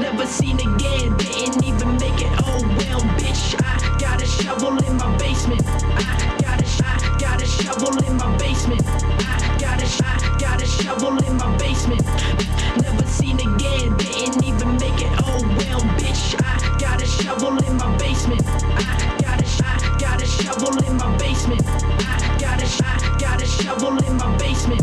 never seen again, didn't even make it. Oh well, bitch, I got a shovel in my basement. I got a shovel in my basement. I got a shovel in my basement. Never seen again, didn't even make it. Oh well, bitch, I got a shovel in my basement. I got a shovel in my basement. I got a shovel in my basement.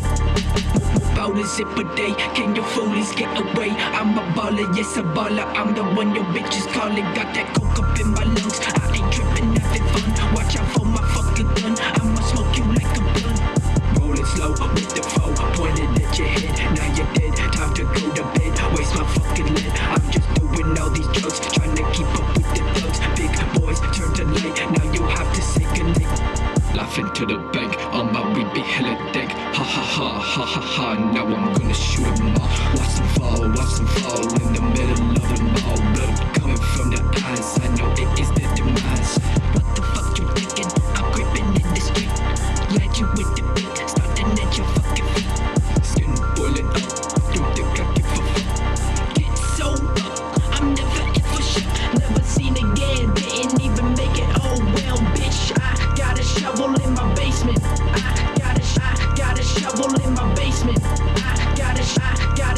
About a zip a day, can your foolies get away? I'm a baller, yes a baller, I'm the one your bitches calling. Got that coke up in my lungs, I ain't tripping, having fun. Watch out for my fucking gun, I'ma smoke you like a blunt. Rolling slow with the foe, pointed at your head. Now you're dead, time to go to bed. Waste my fucking lead, I'm just doing all these drugs, trying to keep up with the thugs. Big boys turn to light, now you have to say goodnight. Laughing to the bank, on my weed be hella dank. Ha ha ha ha ha ha, now I'm gonna shoot 'em all. Watch them fall in the middle of the mall. Blood coming from the eyes, I know it is the demise. What the fuck you thinking? I'm creeping in the street. Glad you with the beat, starting at your fucking feet. Skin boiling up, don't think I give a fuck. Get so up, I'm never in for shit. Never seen again, didn't even make it. Oh well, bitch, I got a shovel in my basement. I got a shovel in my basement. I got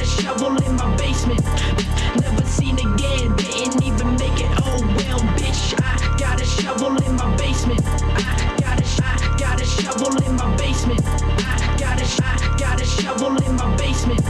a shovel in my basement. Never seen again, didn't even make it. Oh well, bitch, I got a shovel in my basement. I got a shovel in my basement. I got a shovel in my basement.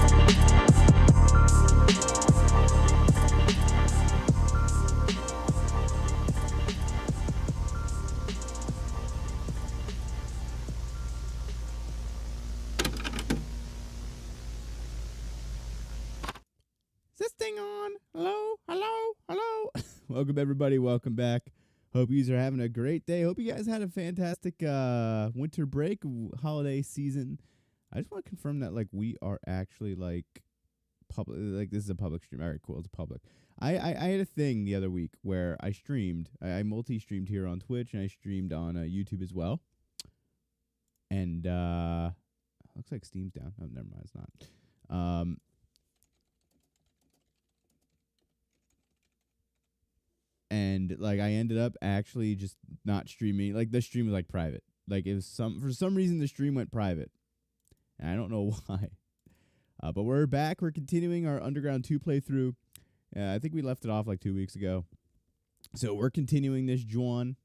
Is this thing on? Hello? Hello? Hello? Welcome, everybody. Welcome back. Hope you are having a great day. Hope you guys had a fantastic winter break, holiday season. I just want to confirm that, like, we are actually, like, public. Like, this is a public stream. All right, cool. It's public. I had a thing the other week where I streamed. I multi-streamed here on Twitch, and I streamed on YouTube as well. And, looks like Steam's down. Oh, never mind. It's not. And like I ended up actually just not streaming. Like the stream was like private. Like it was for some reason the stream went private. And I don't know why. But we're back. We're continuing our Underground 2 playthrough. I think we left it off like 2 weeks ago. So we're continuing this, Juan.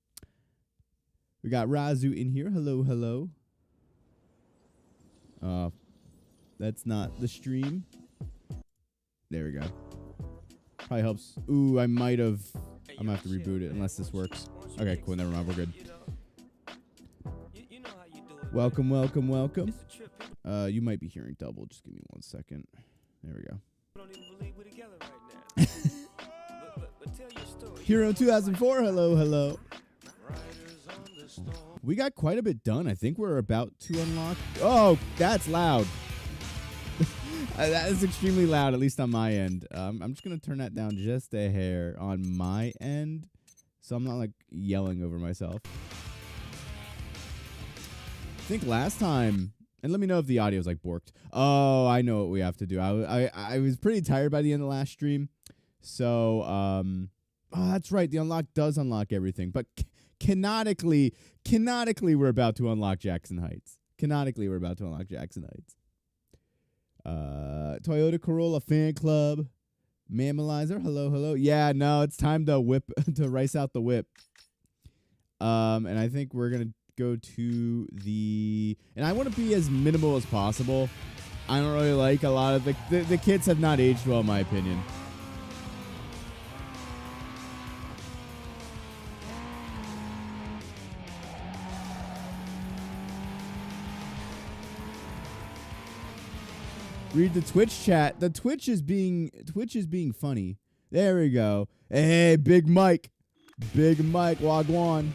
We got Razu in here. Hello, hello. That's not the stream. There we go. Probably helps. Ooh, I might have. I'm gonna have to reboot it unless this works. Okay, cool. Never mind. We're good. Welcome, welcome, welcome. You might be hearing double. Just give me 1 second. There we go. Hero 2004. Hello, hello. We got quite a bit done. I think we're about to unlock. Oh, that's loud. That is extremely loud, at least on my end. I'm just going to turn that down just a hair on my end, so I'm not, like, yelling over myself. I think last time, and let me know if the audio is, like, borked. Oh, I know what we have to do. I was pretty tired by the end of the last stream, so, oh, that's right. The unlock does unlock everything, but canonically, we're about to unlock Jackson Heights. Canonically, we're about to unlock Jackson Heights. Toyota Corolla fan club. Mammalizer, hello, hello. Yeah, no, it's time to rice out the whip. And I think we're gonna go to and I want to be as minimal as possible. I don't really like a lot of the kits have not aged well in my opinion. Read the Twitch chat. The Twitch is being funny. There we go. Hey, Big Mike. Big Mike Wagwan.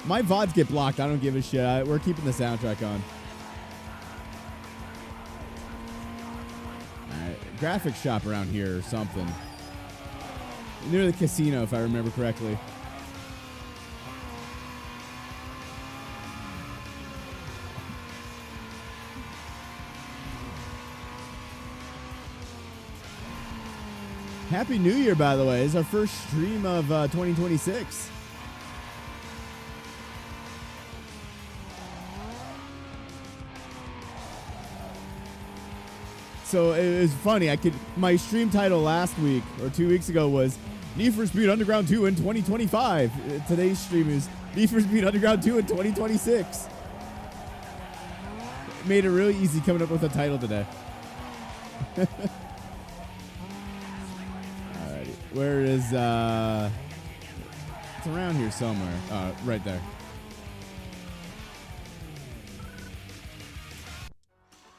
My VODs get blocked. I don't give a shit. We're keeping the soundtrack on. Alright. Graphics shop around here or something. Near the casino, if I remember correctly. Happy New Year, by the way. It's our first stream of 2026. So it was funny. My stream title last week or 2 weeks ago was Need for Speed Underground 2 in 2025. Today's stream is Need for Speed Underground 2 in 2026. Made it really easy coming up with a title today. Alrighty. Where is it's around here somewhere. Right there.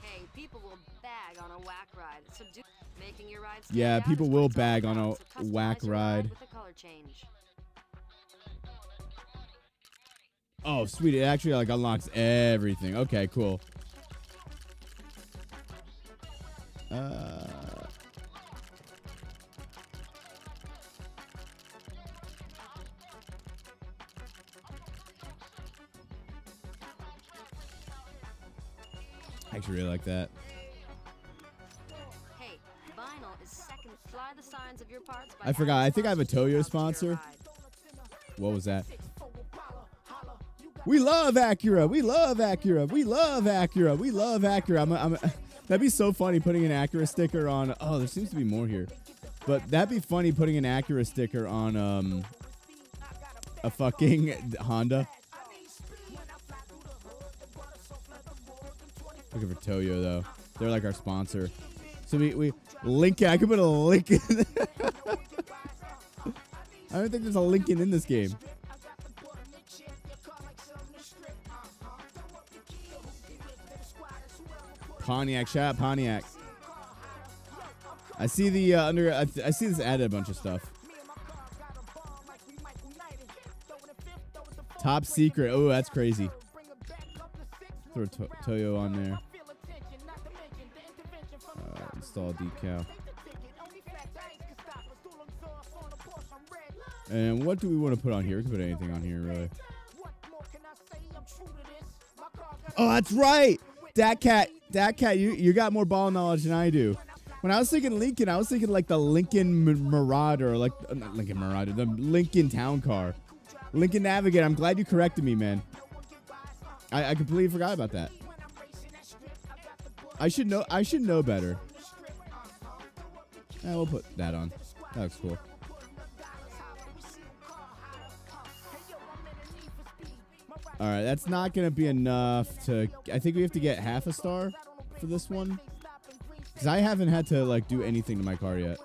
Hey, people will bag on a whack ride. So making your ride Yeah, stand out people is will what it's all bag on about. a So whack customize your ride. with a color change. Oh, sweet. It actually like unlocks everything. Okay, cool. I actually really like that. Hey, vinyl is second. Fly the signs of your parts by I forgot. I think I have a adding Toyo sponsors to your sponsor. ride. What was that? We love Acura. We love Acura. We love Acura. We love Acura. That'd be so funny putting an Acura sticker on. Oh, there seems to be more here. But that'd be funny putting an Acura sticker on a fucking Honda. Looking for Toyo though. They're like our sponsor. So we link it. I could put a Lincoln. I don't think there's a Lincoln in this game. Pontiac, shout out Pontiac. I see the I see this added a bunch of stuff. Top secret. Oh, that's crazy. Throw Toyo on there. Install decal. And what do we want to put on here? We can put anything on here, really. Oh, that's right. Dat Cat, you got more ball knowledge than I do. When I was thinking Lincoln, I was thinking like the Lincoln Marauder, like not Lincoln Marauder, the Lincoln Town Car, Lincoln Navigator. I'm glad you corrected me, man. I completely forgot about that. I should know better. We'll put that on. That looks cool. All right, that's not going to be enough to... I think we have to get half a star for this one. Because I haven't had to, like, do anything to my car yet.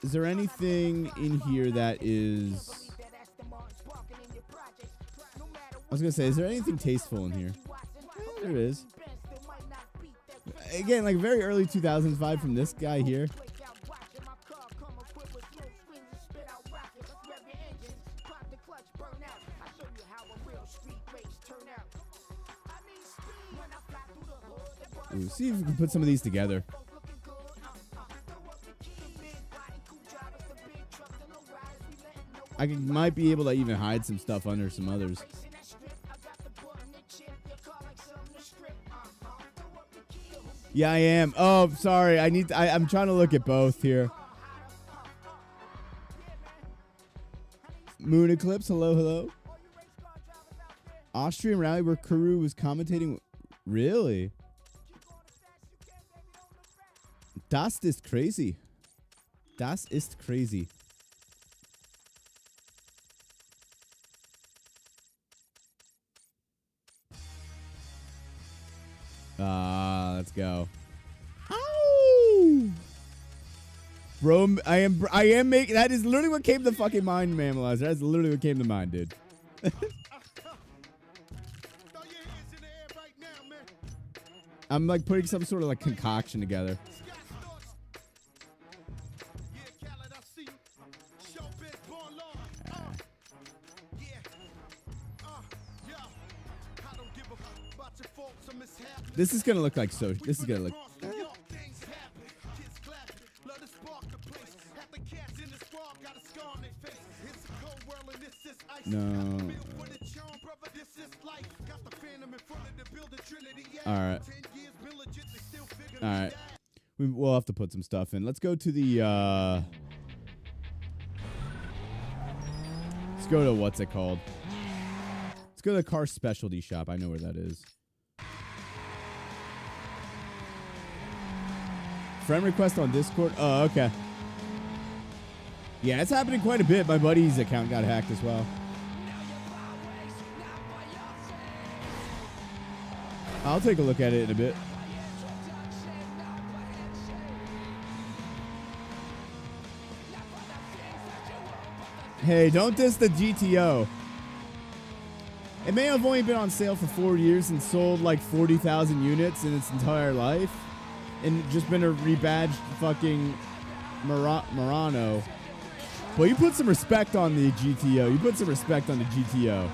Is there anything in here that is... I was going to say, is there anything tasteful in here? There it is. Again, like, very early 2000s vibe from this guy here. Ooh, see if we can put some of these together. I might be able to even hide some stuff under some others. Yeah, I am. Oh, sorry. I'm trying to look at both here. Moon Eclipse. Hello, hello. Austrian rally where Kuru was commentating. Really? Das ist crazy. Das ist crazy. Let's go. Ow! Bro, I am making... That is literally what came to fucking mind, Mamalizer. That's literally what came to mind, dude. I'm like putting some sort of like concoction together. This is gonna look like so. This is gonna look. No. All right. All right. We'll have to put some stuff in. Let's go to the let's go to what's it called? Let's go to the car specialty shop. I know where that is. Friend request on Discord. Oh, okay. Yeah, it's happening quite a bit. My buddy's account got hacked as well. I'll take a look at it in a bit. Hey, don't diss the GTO. It may have only been on sale for 4 years and sold like 40,000 units in its entire life. And just been a rebadged fucking Murano. Well, you put some respect on the GTO. You put some respect on the GTO.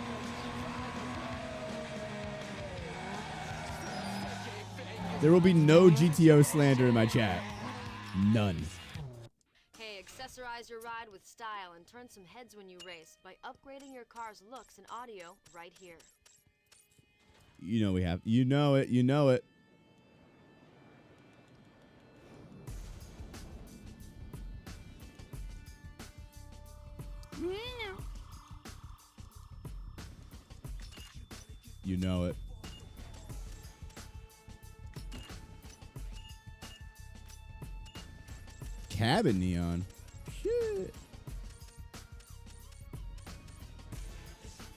There will be no GTO slander in my chat. None. Hey, accessorize your ride with style and turn some heads when you race by upgrading your car's looks and audio right here. You know we have. You know it. You know it. You know it. Cabin neon. Shit.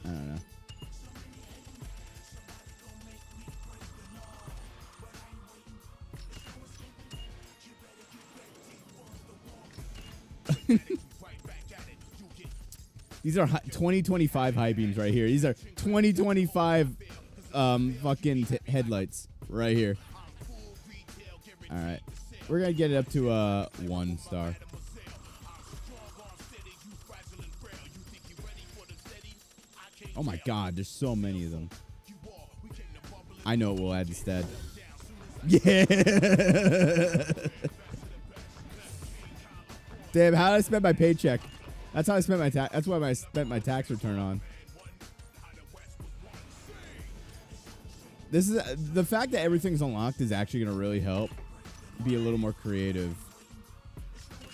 I don't know. These are 2025 high beams right here. These are 2025 fucking headlights right here. All right. We're going to get it up to 1 star. Oh my god, there's so many of them. I know what we'll add instead. Yeah. Damn, how did I spend my paycheck? That's how I spent my tax. That's why I spent my tax return on. This is the fact that everything's unlocked is actually going to really help be a little more creative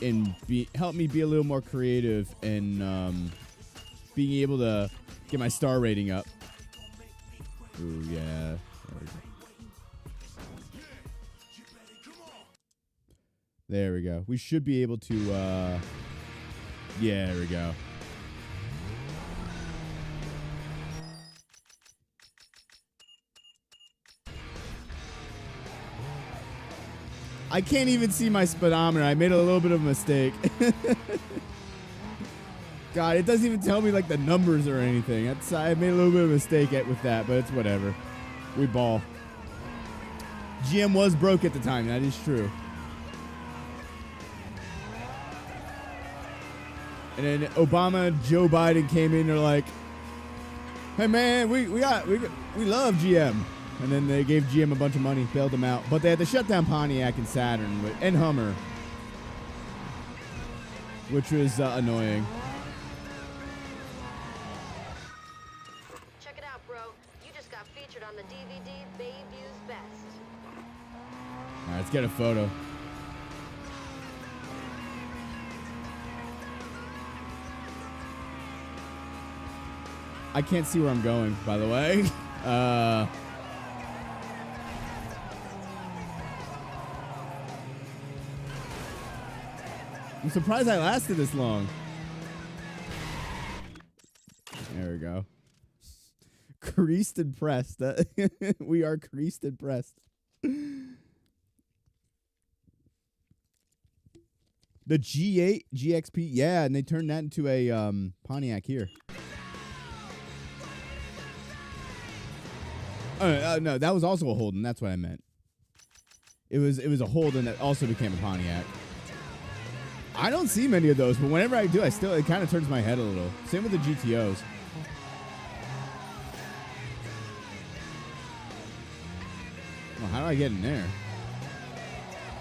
and help me be a little more creative and being able to get my star rating up. Ooh, yeah. There we go. We should be able to yeah, there we go. I can't even see my speedometer. I made a little bit of a mistake. God, it doesn't even tell me like the numbers or anything. I made a little bit of a mistake with that, but it's whatever. We ball. GM was broke at the time. That is true. And then Obama and Joe Biden came in. They're like, "Hey man, we love GM." And then they gave GM a bunch of money, bailed them out. But they had to shut down Pontiac and Saturn and Hummer, which was annoying. Check it out, bro. You just got featured on the DVD Baby's Best. All right, let's get a photo. I can't see where I'm going, by the way. I'm surprised I lasted this long. There we go. Creased and pressed. We are creased and pressed. The G8 GXP, yeah, and they turned that into a Pontiac here. No, that was also a Holden. That's what I meant. It was a Holden that also became a Pontiac. I don't see many of those, but whenever I do, it kind of turns my head a little. Same with the GTOs. Well, how do I get in there?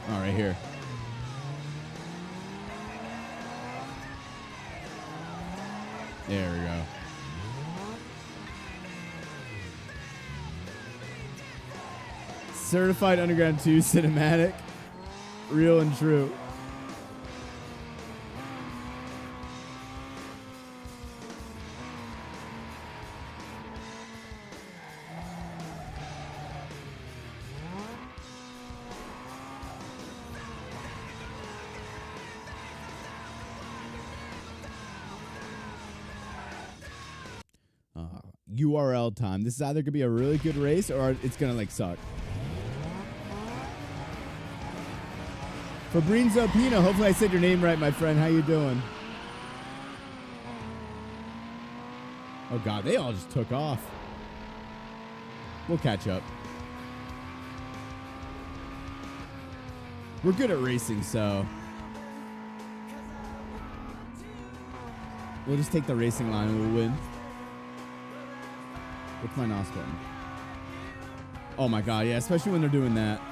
Oh, right here. There we go. Certified Underground 2 cinematic. Real and true. URL time. This is either gonna be a really good race or it's gonna like suck. Fabrinzo Pino, hopefully I said your name right, my friend. How you doing? Oh god, they all just took off. We'll catch up. We're good at racing, so we'll just take the racing line and we'll win. What's my NOS button? Oh my god, yeah, especially when they're doing that.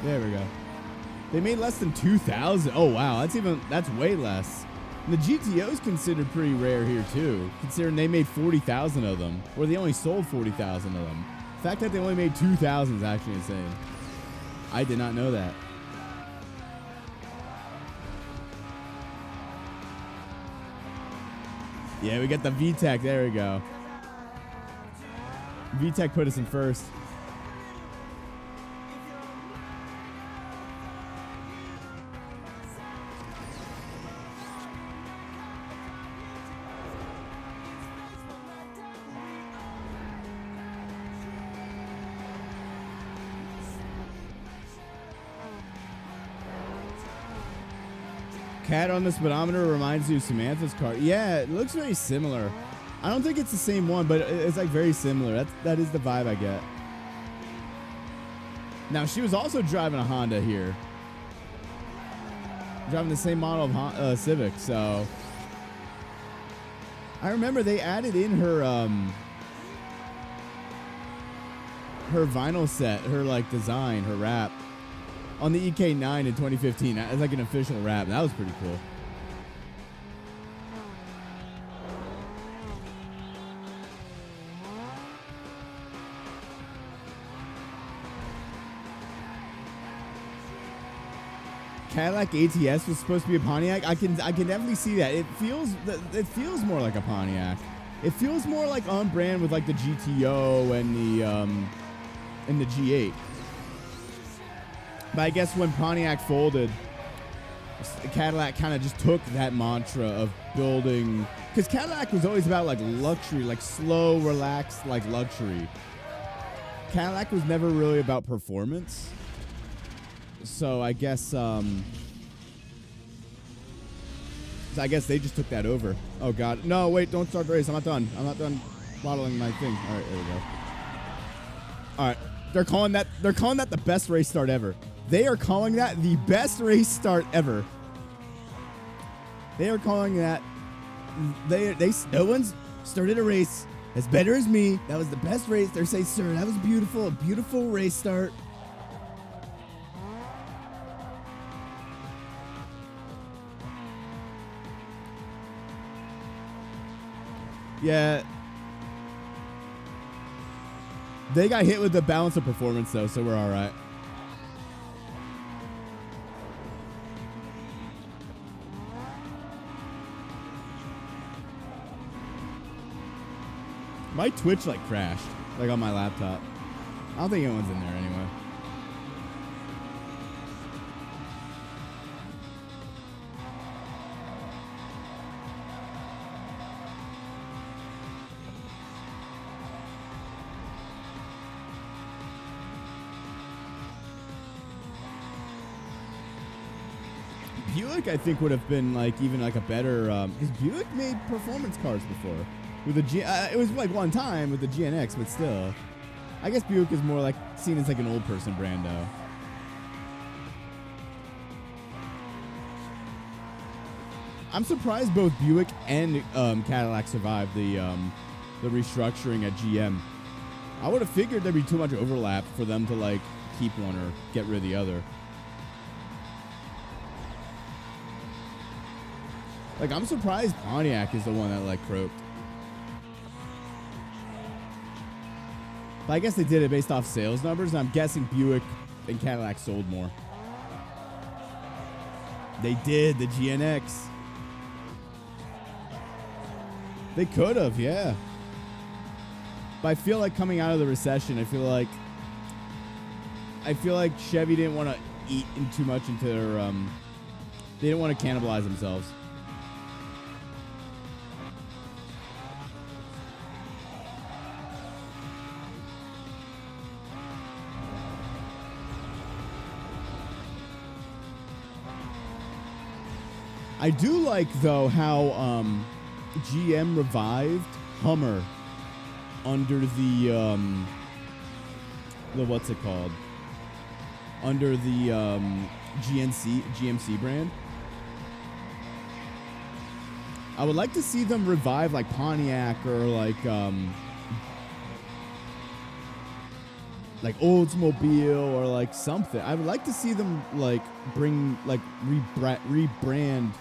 There we go. They made less than 2,000. Oh wow, that's way less. And the GTO is considered pretty rare here too, considering they made 40,000 of them, or they only sold 40,000 of them. The fact that they only made 2,000 is actually insane. I did not know that. Yeah, we got the VTEC. There we go. VTEC put us in first. Cat on the speedometer reminds you of Samantha's car. Yeah, it looks very similar. I don't think it's the same one, but it's like very similar. That is the vibe I get. Now, she was also driving a Honda here. Driving the same model of Civic, so. I remember they added in her vinyl set, her like design, her wrap. On the EK9 in 2015, as like an official wrap. That was pretty cool. Cadillac ATS was supposed to be a Pontiac. I can definitely see that. It feels more like a Pontiac. It feels more like on brand with like the GTO and the G8. But I guess when Pontiac folded, Cadillac kind of just took that mantra of building, because Cadillac was always about like luxury, like slow, relaxed, like luxury. Cadillac was never really about performance. So I guess they just took that over. Oh god. No, wait, don't start the race. I'm not done. I'm not done modeling my thing. All right, there we go. All right. They're calling that the best race start ever. They are calling that the best race start ever. They are calling that no one's started a race as better as me. That was the best race. They're saying, sir, that was beautiful, a beautiful race start. Yeah. They got hit with the balance of performance though, so we're all right. My Twitch like crashed, like on my laptop. I don't think anyone's in there anyway. Buick, I think, would have been like even like a better, because Buick made performance cars before. With the it was like one time with the GNX, but still, I guess Buick is more like seen as like an old person brand though. I'm surprised both Buick and Cadillac survived the restructuring at GM. I would have figured there'd be too much overlap for them to like keep one or get rid of the other. Like, I'm surprised Pontiac is the one that, like, croaked. But I guess they did it based off sales numbers, and I'm guessing Buick and Cadillac sold more. They did, the GNX. They could have, yeah. But I feel like coming out of the recession, I feel like Chevy didn't want to eat in too much into their, they didn't want to cannibalize themselves. I do like, though, how GM revived Hummer under the what's it called? Under the GMC brand. I would like to see them revive like Pontiac or like Oldsmobile or like something. I would like to see them like bring like rebrand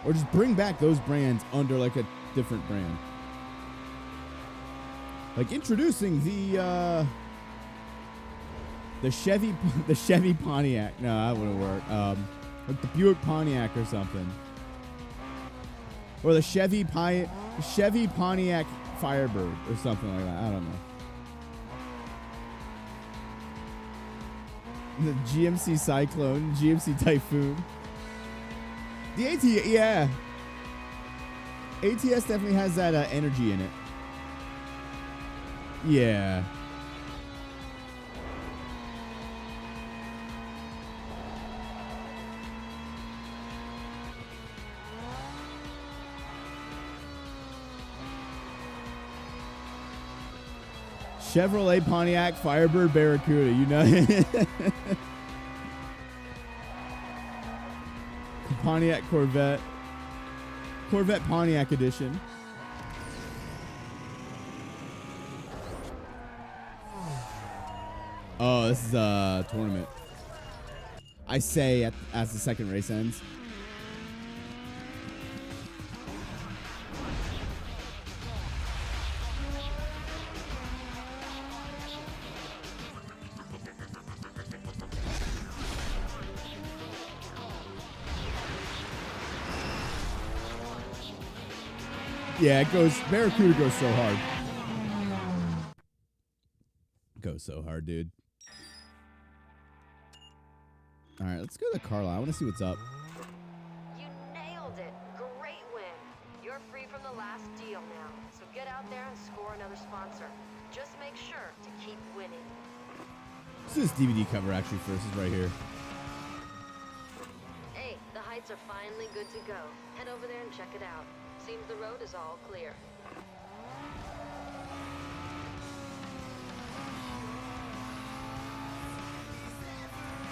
or just bring back those brands under like a different brand. Like introducing the Chevy Pontiac. No, that wouldn't work. Like the Buick Pontiac or something. Or the Chevy Pontiac Firebird or something like that. I don't know. The GMC Cyclone, GMC Typhoon. The ATS, yeah. ATS definitely has that energy in it. Yeah. Chevrolet Pontiac Firebird Barracuda, you know. Pontiac Corvette Pontiac edition. Oh, this is a tournament. I say as the second race ends. Yeah, it goes. Barracuda goes so hard. Goes so hard, dude. All right, let's go to the car lot. I want to see what's up. You nailed it. Great win. You're free from the last deal now. So get out there and score another sponsor. Just make sure to keep winning. Let's do this DVD cover actually first. It's right here. Hey, the heights are finally good to go. Head over there and check it out. Seems the road is all clear.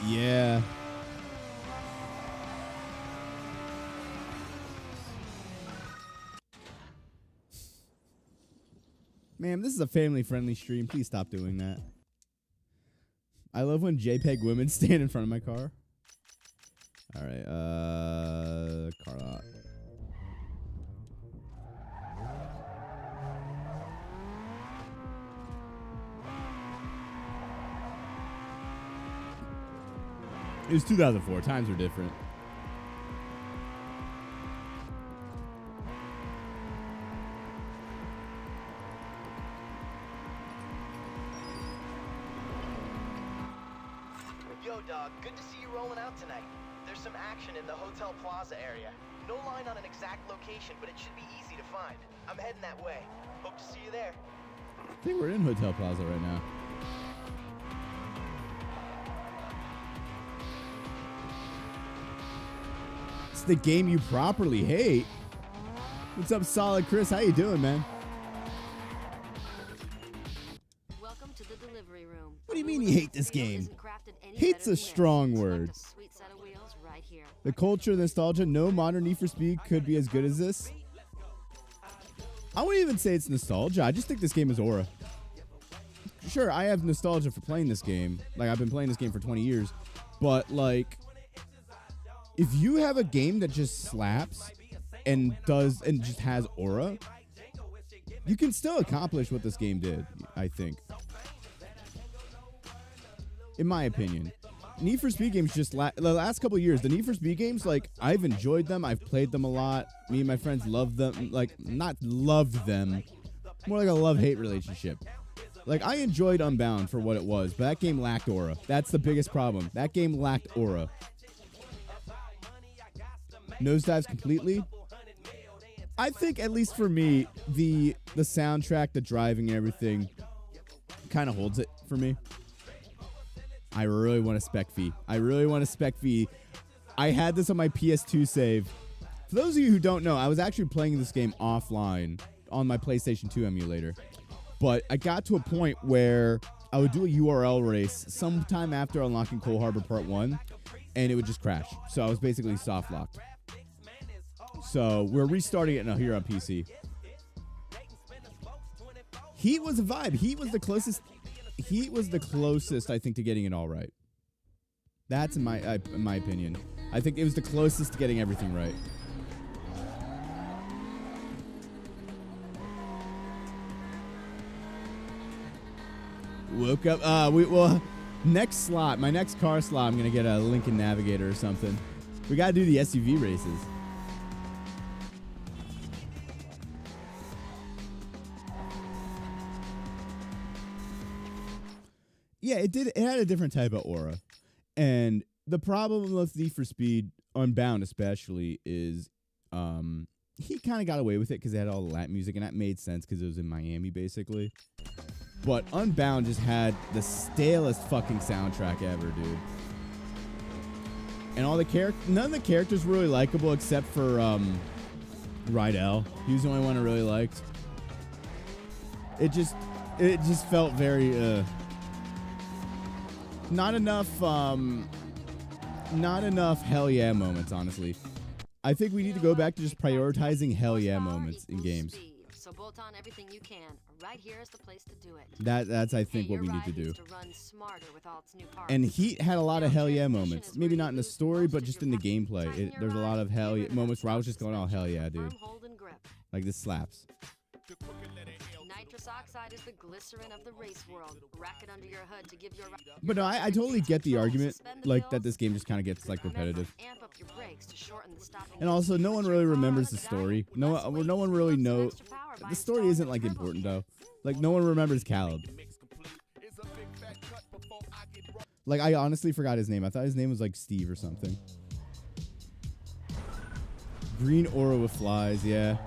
Yeah. Man, this is a family-friendly stream. Please stop doing that. I love when JPEG women stand in front of my car. All right, car lot. It was 2004. Times were different. Yo, dog. Good to see you rolling out tonight. There's some action in the Hotel Plaza area. No line on an exact location, but it should be easy to find. I'm heading that way. Hope to see you there. I think we're in Hotel Plaza right now. It's the game you properly hate. What's up, Solid Chris? How you doing, man? Welcome to the delivery room. What do you mean you hate this game? Hate's a strong word. The culture, the nostalgia, no modern Need for Speed could be as good as this. I wouldn't even say it's nostalgia. I just think this game is aura. sure, I have nostalgia for playing this game. Like, I've been playing this game for 20 years. But, like, if you have a game that just slaps and just has aura, you can still accomplish what this game did, I think. In my opinion. Need for Speed games just the last couple of years, the Need for Speed games, like, I've enjoyed them. I've played them a lot. Me and my friends love them. Like, not loved them. More like a love-hate relationship. Like, I enjoyed Unbound for what it was, but that game lacked aura. That's the biggest problem. That game lacked aura. Nosedives completely. I think, at least for me, the soundtrack, the driving and everything kind of holds it for me. I really want a Spec V. I had this on my PS2 save. For those of you who don't know, I was actually playing this game offline on my PlayStation 2 emulator. But I got to a point where I would do a URL race sometime after unlocking Coal Harbor Part 1, and it would just crash. So I was basically soft locked. So we're restarting it now here on PC. Heat was a vibe. Heat was the closest, I think, to getting it all right. That's in my opinion. I think it was the closest to getting everything right. Woke up. Next slot, my next car slot, I'm gonna get a Lincoln Navigator or something. We gotta do the SUV races. Yeah, it did. It had a different type of aura, and the problem with Need for Speed Unbound, especially, is he kind of got away with it because they had all the Latin music, and that made sense because it was in Miami, basically. But Unbound just had the stalest fucking soundtrack ever, dude. And all the none of the characters were really likable except for Rydell. He was the only one I really liked. It just felt very not enough hell yeah moments, honestly. I think we need to go back to just prioritizing hell yeah moments in games. So bolt on everything you can. Right here is the place to do it. That's I think what we need to do. And Heat had a lot of hell yeah moments. Maybe not in the story, but just in the gameplay. There's a lot of hell yeah moments where I was just going, oh hell yeah, dude. Like, this slaps. Nitrous oxide is the glycerin of the race world. Rack it under your hood to give your But no, I totally get the argument, like, that this game just kind of gets, like, repetitive. And also, no one really remembers the story. No one really knows. The story isn't, like, important, though. Like, no one remembers Caleb. Like, I honestly forgot his name. I thought his name was, like, Steve or something. Green aura with flies, yeah.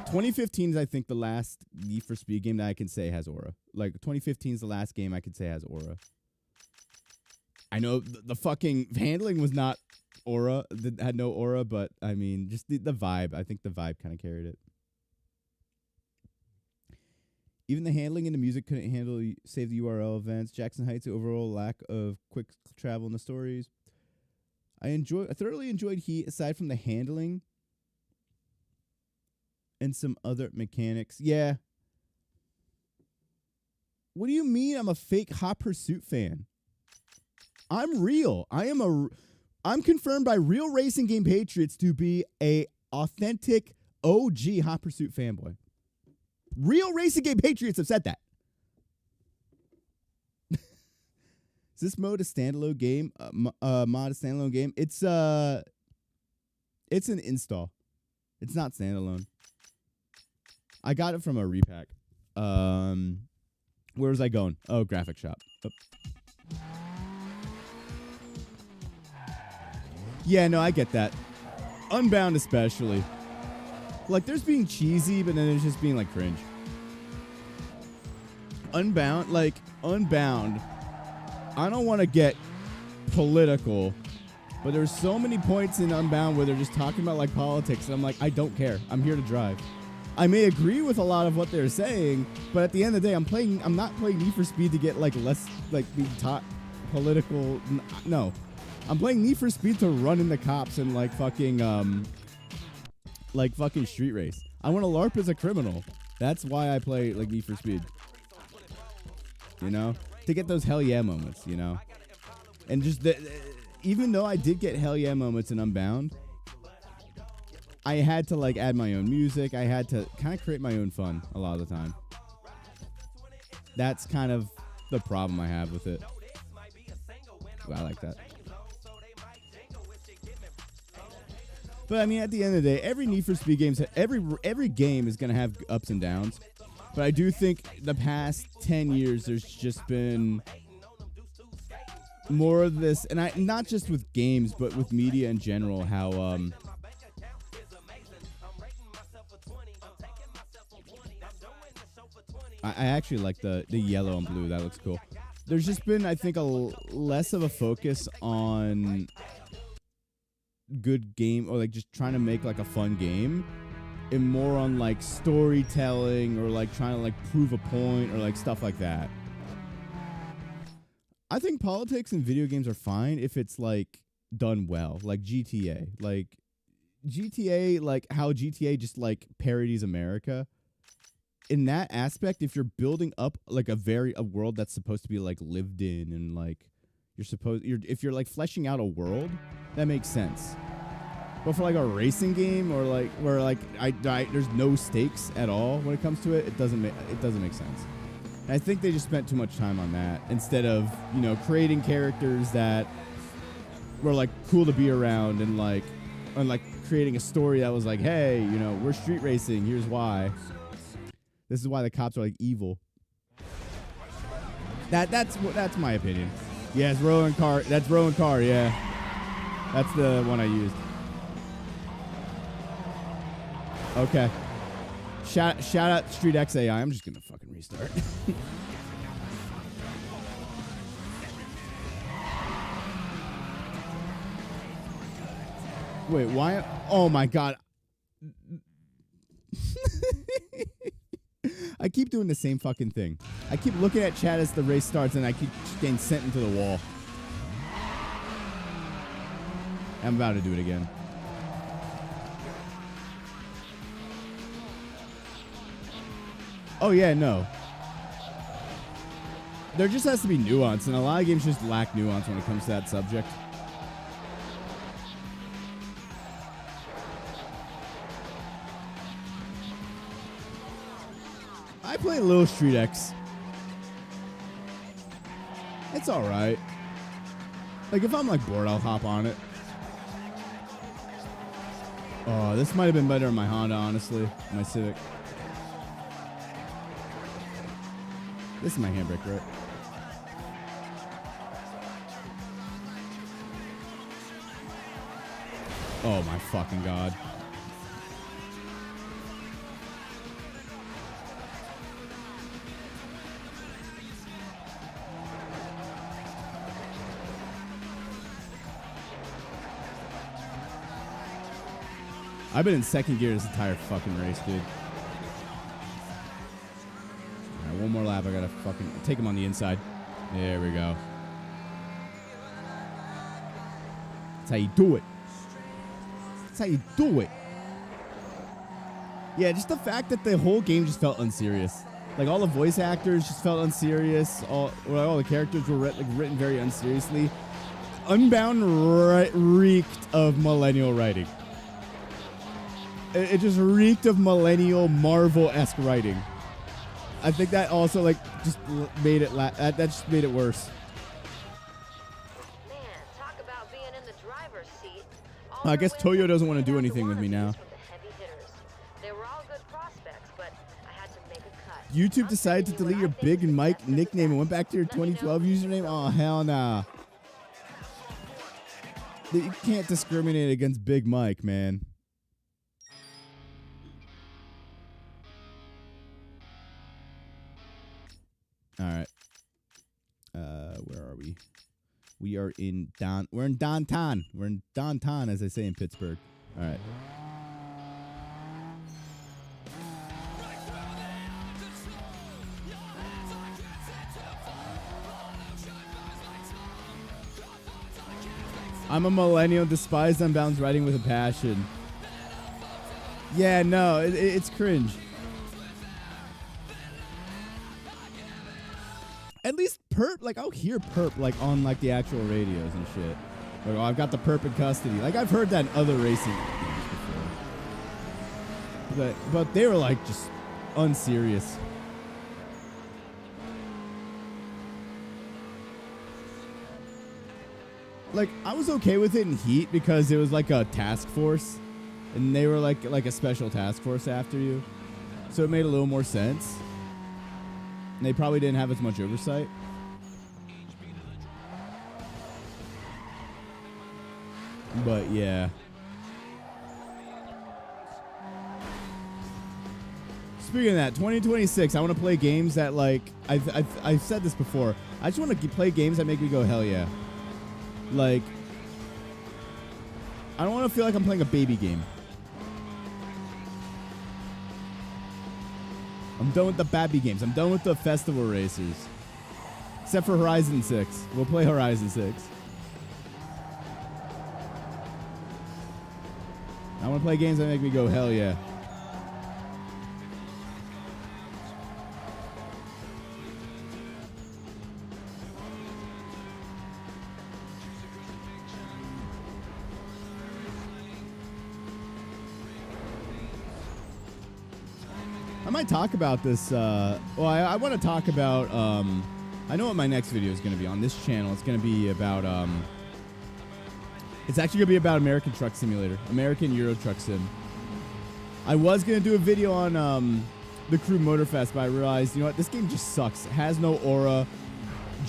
2015 is, I think, the last Need for Speed game that I can say has aura. Like, 2015 is the last game I could say has aura. I know the fucking handling was not aura, had no aura, but, I mean, just the vibe. I think the vibe kind of carried it. Even the handling and the music couldn't save the URL events. Jackson Heights' overall lack of quick travel in the stories. I thoroughly enjoyed Heat, aside from the handling and some other mechanics. Yeah. What do you mean I'm a fake Hot Pursuit fan? I'm real. I'm confirmed by Real Racing Game Patriots to be a authentic OG Hot Pursuit fanboy. Real Racing Game Patriots have said that. Is this mode a standalone game? Mod a standalone game? It's an install. It's not standalone. I got it from a repack. Where was I going? Oh, graphic shop. Oh. Yeah, no, I get that. Unbound especially. Like, there's being cheesy, but then there's just being, like, cringe. Unbound, I don't want to get political, but there's so many points in Unbound where they're just talking about, like, politics, and I'm like, I don't care. I'm here to drive. I may agree with a lot of what they're saying, but at the end of the day, I'm not playing Need for Speed to get, like, less, like, being taught political. No. I'm playing Need for Speed to run into cops and, like, fucking street race. I want to LARP as a criminal. That's why I play, like, Need for Speed. you know, to get those hell yeah moments, you know. And just even though I did get hell yeah moments in Unbound, I had to like add my own music. I had to kind of create my own fun a lot of the time. That's kind of the problem I have with it. Ooh, I like that. But I mean, at the end of the day, every Need for Speed games, every game is gonna have ups and downs. But I do think the past 10 years, there's just been more of this, and not just with games, but with media in general. How I actually like the yellow and blue. That looks cool. There's just been, I think, less of a focus on good game, or like just trying to make like a fun game, and more on like storytelling, or like trying to like prove a point, or like stuff like that. I think politics in video games are fine if it's like done well, like GTA. Like GTA, like how GTA just like parodies America. In that aspect, if you're building up like a world that's supposed to be like lived in, and like if you're like fleshing out a world, that makes sense. But for like a racing game, or like where like there's no stakes at all when it comes to it, it doesn't make sense. And I think they just spent too much time on that instead of, you know, creating characters that were like cool to be around, and like creating a story that was like, hey, you know, we're street racing, here's why. This is why the cops are like evil. That's my opinion. Yeah, it's Rowan Car. That's Rowan Car. Yeah, that's the one I used. Okay. Shout out Street X AI. I'm just gonna fucking restart. Wait, why? Oh my god. I keep doing the same fucking thing. I keep looking at chat as the race starts, and I keep getting sent into the wall. I'm about to do it again. Oh yeah, no. There just has to be nuance, and a lot of games just lack nuance when it comes to that subject. I play a little Street X. It's alright. Like, if I'm like bored, I'll hop on it. Oh, this might have been better in my Honda, honestly. My Civic. This is my handbrake, right? Oh my fucking god. I've been in second gear this entire fucking race, dude. Alright, one more lap. I gotta fucking take him on the inside. There we go. That's how you do it. That's how you do it. Yeah, just the fact that the whole game just felt unserious. Like, all the voice actors just felt unserious. All the characters were written very unseriously. Unbound reeked of millennial writing. It just reeked of millennial Marvel-esque writing. I think that also like just made it that just made it worse. Man, talk about being in the driver's seat. I guess Toyo doesn't want to do anything with me now. They were all good prospects, but I had to make a cut. YouTube decided to delete your Big Mike nickname and went back to your 2012 username? Oh, hell nah. You can't discriminate against Big Mike, man. All right. Where are we? We are in we're in downtown. We're in downtown, as they say in Pittsburgh. All right. I'm a millennial, despise Unbound's writing with a passion. Yeah, no, it's cringe. At perp, like I'll hear perp like on like the actual radios and shit. Like, oh, I've got the perp in custody. Like I've heard that in other racing games before. But they were like just unserious. Like I was okay with it in Heat because it was like a task force, and they were like a special task force after you, so it made a little more sense. And they probably didn't have as much oversight. But yeah. Speaking of that, 2026, I want to play games that like I've said this before. I just want to play games that make me go hell yeah. Like I don't want to feel like I'm playing a baby game. I'm done with the babby games. I'm done with the festival racers. Except for Horizon 6. We'll play Horizon 6. I want to play games that make me go hell yeah. I might talk about this. I want to talk about. I know what my next video is going to be on this channel. It's going to be about. It's actually going to be about American Truck Simulator, American Euro Truck Sim. I was going to do a video on the Crew Motorfest, but I realized, you know what, this game just sucks. It has no aura.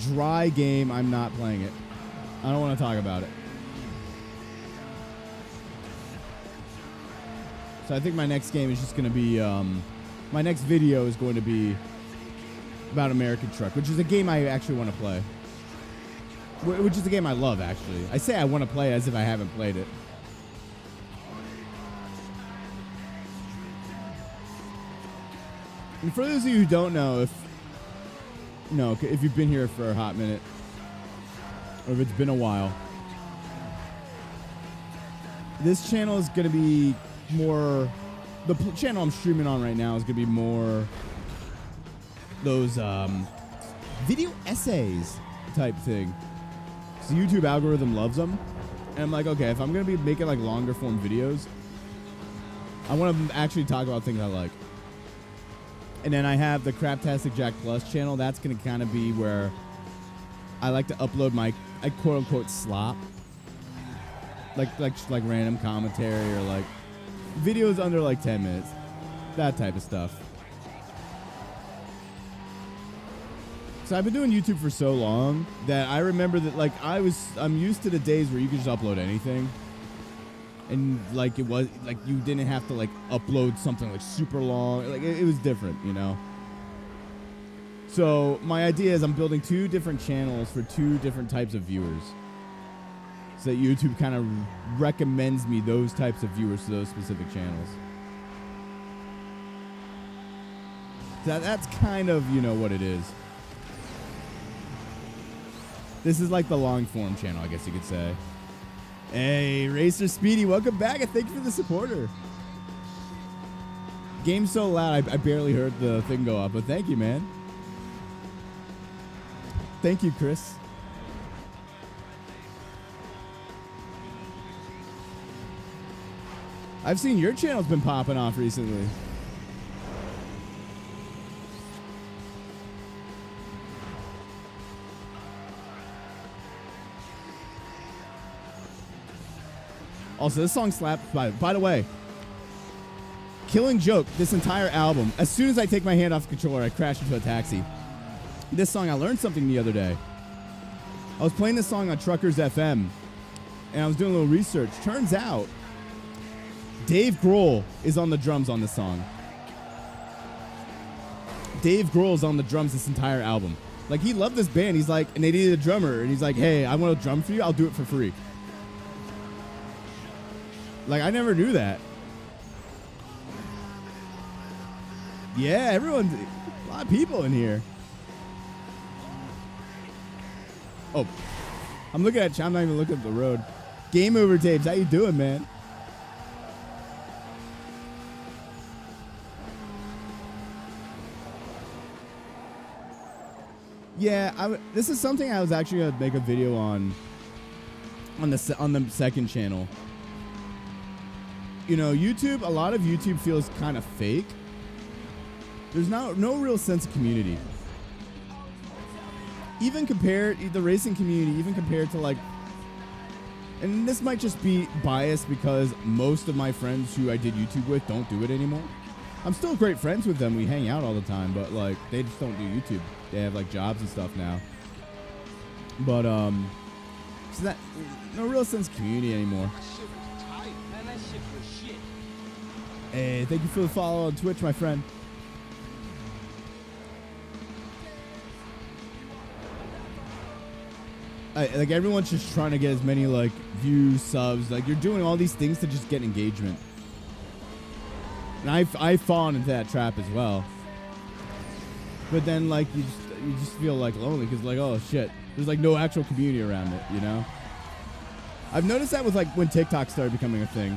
Dry game. I'm not playing it. I don't want to talk about it. So I think my next game is just going to be. My next video is going to be about American Truck, which is a game I actually want to play. Which is a game I love, actually. I say I want to play as if I haven't played it. And for those of you who don't know, if you've been here for a hot minute, or if it's been a while, this channel is going to be more... The channel I'm streaming on right now is going to be more those video essays type thing. So YouTube algorithm loves them. And I'm like, okay, if I'm going to be making like longer form videos, I want to actually talk about things I like. And then I have the Craptastic Jack Plus channel. That's going to kind of be where I like to upload my quote unquote slop. Like random commentary or like videos under like 10 minutes. That type of stuff. So I've been doing YouTube for so long that I remember that like I'm used to the days where you could just upload anything. And like it was like you didn't have to like upload something like super long. Like it was different, you know. So my idea is I'm building 2 different channels for 2 different types of viewers. So that YouTube kind of recommends me those types of viewers to those specific channels. So that's kind of, you know, what it is. This is like the long form channel, I guess you could say. Hey, Racer Speedy, welcome back, and thank you for the supporter. Game's so loud, I barely heard the thing go up, but thank you, man. Thank you, Chris. I've seen your channel's been popping off recently. Also, this song slaps. By the way, Killing Joke, this entire album, as soon as I take my hand off the controller, I crash into a taxi. This song, I learned something the other day. I was playing this song on Truckers FM, and I was doing a little research. Turns out, Dave Grohl is on the drums on this song. Dave Grohl is on the drums this entire album. Like, he loved this band. He's like, and they needed a drummer. And he's like, hey, I want to drum for you. I'll do it for free. Like, I never knew that. Yeah, everyone's... A lot of people in here. Oh. I'm looking at... I'm not even looking at the road. Game Over Tapes. How you doing, man? Yeah, this is something I was actually gonna make a video on the second channel. You know, YouTube. A lot of YouTube feels kind of fake. There's no real sense of community. Even compared the racing community, even compared to like, and this might just be biased because most of my friends who I did YouTube with don't do it anymore. I'm still great friends with them. We hang out all the time, but like they just don't do YouTube. They have like jobs and stuff now. But so that no real sense of community anymore. Hey, thank you for the follow on Twitch, my friend. Like everyone's just trying to get as many like views, subs. Like you're doing all these things to just get engagement. And I've fallen into that trap as well. But then like you just feel like lonely because like, oh shit, there's like no actual community around it, you know? I've noticed that with like when TikTok started becoming a thing.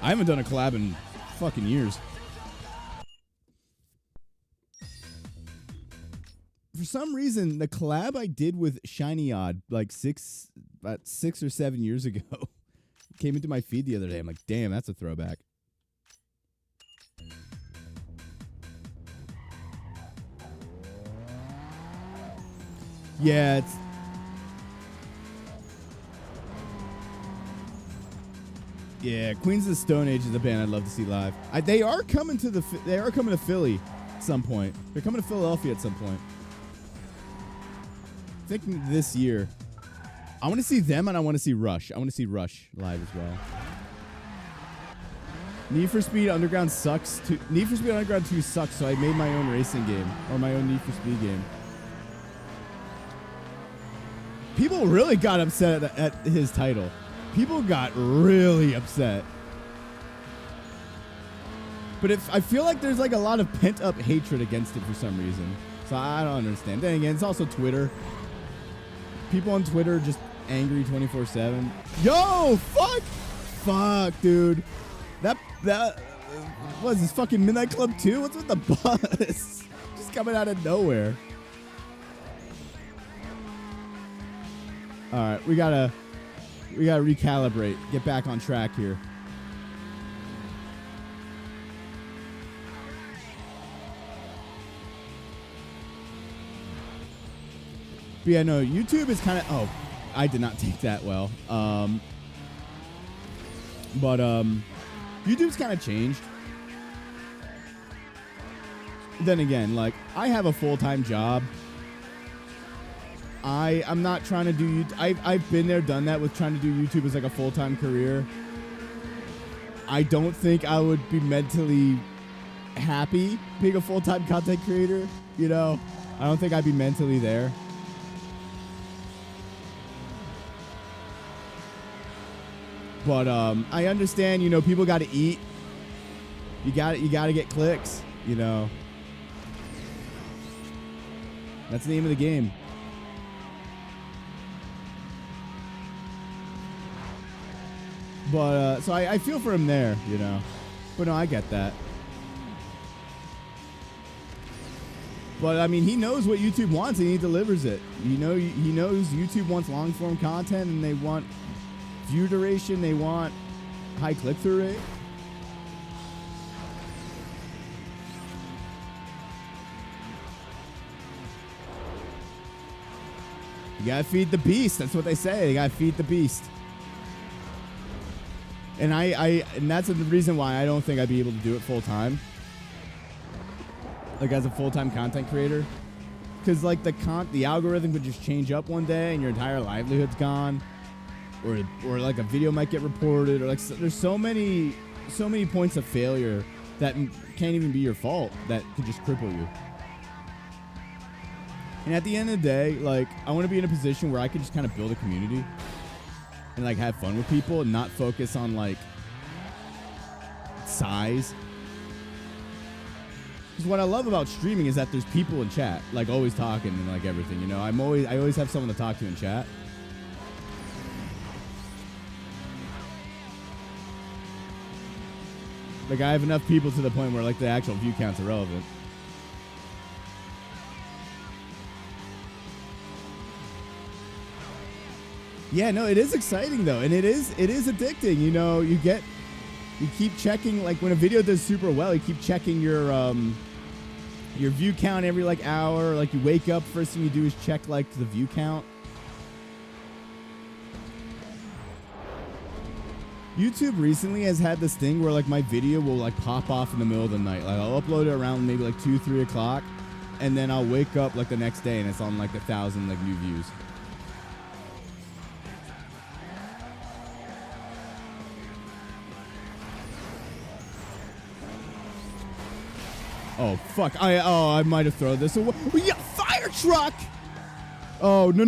I haven't done a collab in fucking years. For some reason, the collab I did with Shiny Odd like about 6 or 7 years ago came into my feed the other day. I'm like, damn, that's a throwback. Yeah, it's... Yeah, Queens of the Stone Age is a band I'd love to see live. They are coming to Philly at some point. They're coming to Philadelphia at some point. Thinking this year. I want to see them and I want to see Rush. I want to see Rush live as well. Need for Speed Underground sucks. Need for Speed Underground 2 sucks, so I made my own racing game. Or my own Need for Speed game. People really got upset at his title. People got really upset. But I feel like there's like a lot of pent-up hatred against it for some reason. So I don't understand. Then again, it's also Twitter. People on Twitter just angry 24/7. Yo, fuck, dude. That what is this fucking Midnight Club 2? What's with the bus? Just coming out of nowhere. All right, we gotta recalibrate. Get back on track here. But yeah, no, YouTube is kind of... Oh, I did not take that well. YouTube's kind of changed. Then again, like, I have a full-time job. I'm not trying to do... I've been there, done that with trying to do YouTube as like a full-time career. I don't think I would be mentally happy being a full-time content creator, you know? I don't think I'd be mentally there. But I understand, you know, people got to eat. You got to get clicks, you know. That's the name of the game. But so I feel for him there, you know. But no, I get that. But I mean, he knows what YouTube wants and he delivers it. You know, he knows YouTube wants long form content and they want view duration, they want high click-through rate. You gotta feed the beast. That's what they say. You gotta feed the beast. And and that's the reason why I don't think I'd be able to do it full time. Like as a full-time content creator. Because like the algorithm could just change up one day and your entire livelihood's gone. Or like a video might get reported, or like there's so many points of failure that can't even be your fault that could just cripple you. And at the end of the day, like I want to be in a position where I can just kind of build a community and like have fun with people and not focus on like size. Because what I love about streaming is that there's people in chat, like always talking and like everything. You know, I always have someone to talk to in chat. Like, I have enough people to the point where, like, the actual view count's irrelevant. Yeah, no, it is exciting, though. And it is addicting. You know, you keep checking, like, when a video does super well, you keep checking your view count every, like, hour. Like, you wake up, first thing you do is check, like, the view count. YouTube recently has had this thing where, like, my video will, like, pop off in the middle of the night. Like, I'll upload it around maybe, like, 2, 3 o'clock, and then I'll wake up, like, the next day, and it's on, like, 1,000, like, new views. Oh, fuck. I might have thrown this away. Yeah, fire truck! Oh, no.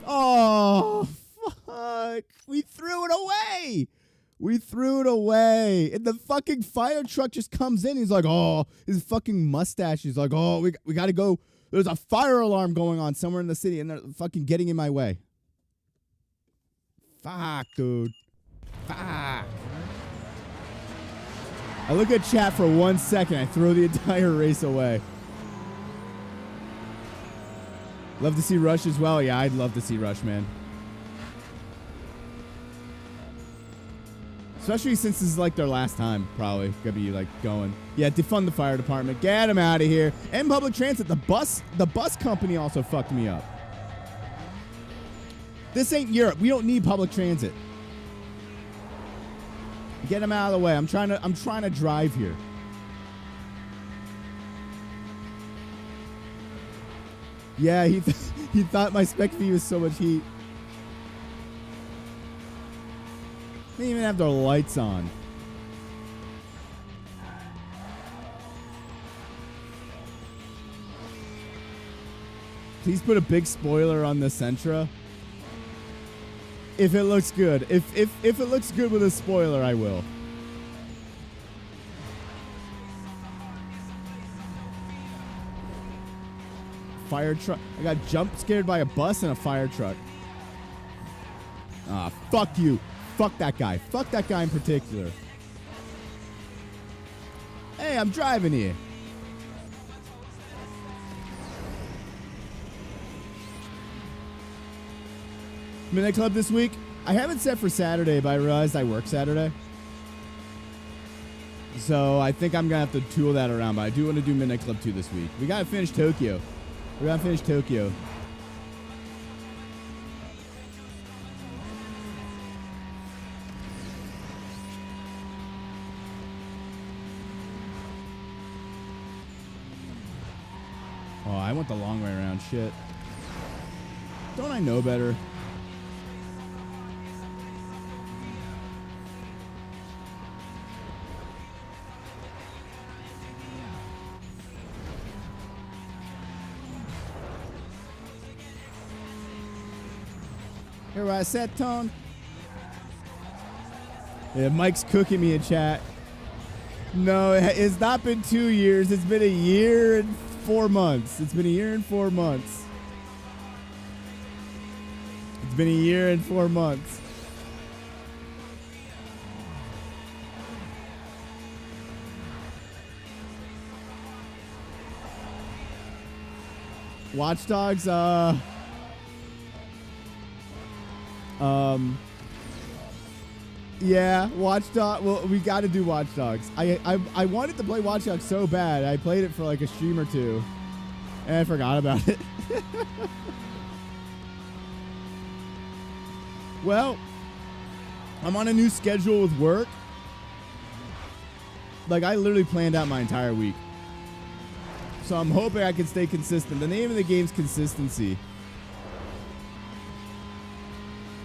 Oh, fuck. We threw it away. And the fucking fire truck just comes in. He's like, oh, his fucking mustache. He's like, oh, we got to go. There's a fire alarm going on somewhere in the city, and they're fucking getting in my way. Fuck, dude. Fuck. I look at chat for 1 second. I throw the entire race away. Love to see Rush as well. Yeah, I'd love to see Rush, man. Especially since this is like their last time, probably. Gonna be like going. Yeah, defund the fire department. Get them out of here. And public transit. The bus company also fucked me up. This ain't Europe. We don't need public transit. Get him out of the way. I'm trying to drive here. Yeah, he thought my spec V was so much heat. They didn't even have their lights on. Please put a big spoiler on the Sentra. If it looks good. If it looks good with a spoiler, I will. Fire truck. I got jump scared by a bus and a fire truck. Ah, fuck you. Fuck that guy. Fuck that guy in particular. Hey, I'm driving here. Midnight Club this week. I haven't set for Saturday, but I realized I work Saturday. So I think I'm going to have to tool that around, but I do want to do Midnight Club 2 this week. We got to finish Tokyo. We got to finish Tokyo. Oh, I went the long way around. Shit. Don't I know better? Here I set tone. Yeah, Mike's cooking me in chat. No, it's not been 2 years. It's been a year and 4 months. It's been a year and 4 months. It's been a year and 4 months. Watch Dogs, yeah, Watch Dogs. Well, we got to do Watch Dogs. I wanted to play Watch Dogs so bad. I played it for like a stream or two, and I forgot about it. Well, I'm on a new schedule with work. Like, I literally planned out my entire week. So I'm hoping I can stay consistent. The name of the game's consistency.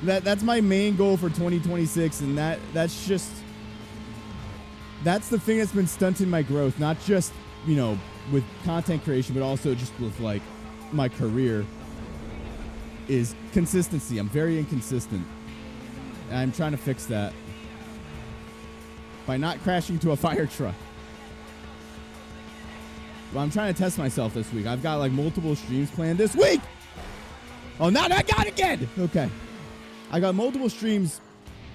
That's my main goal for 2026, and that's the thing that's been stunting my growth, not just, you know, with content creation, but also just with like my career, is consistency. I'm very inconsistent, and I'm trying to fix that by not crashing to a fire truck. Well, I'm trying to test myself this week. I've got like multiple streams planned this week. Oh, now I got it again. Okay. I got multiple streams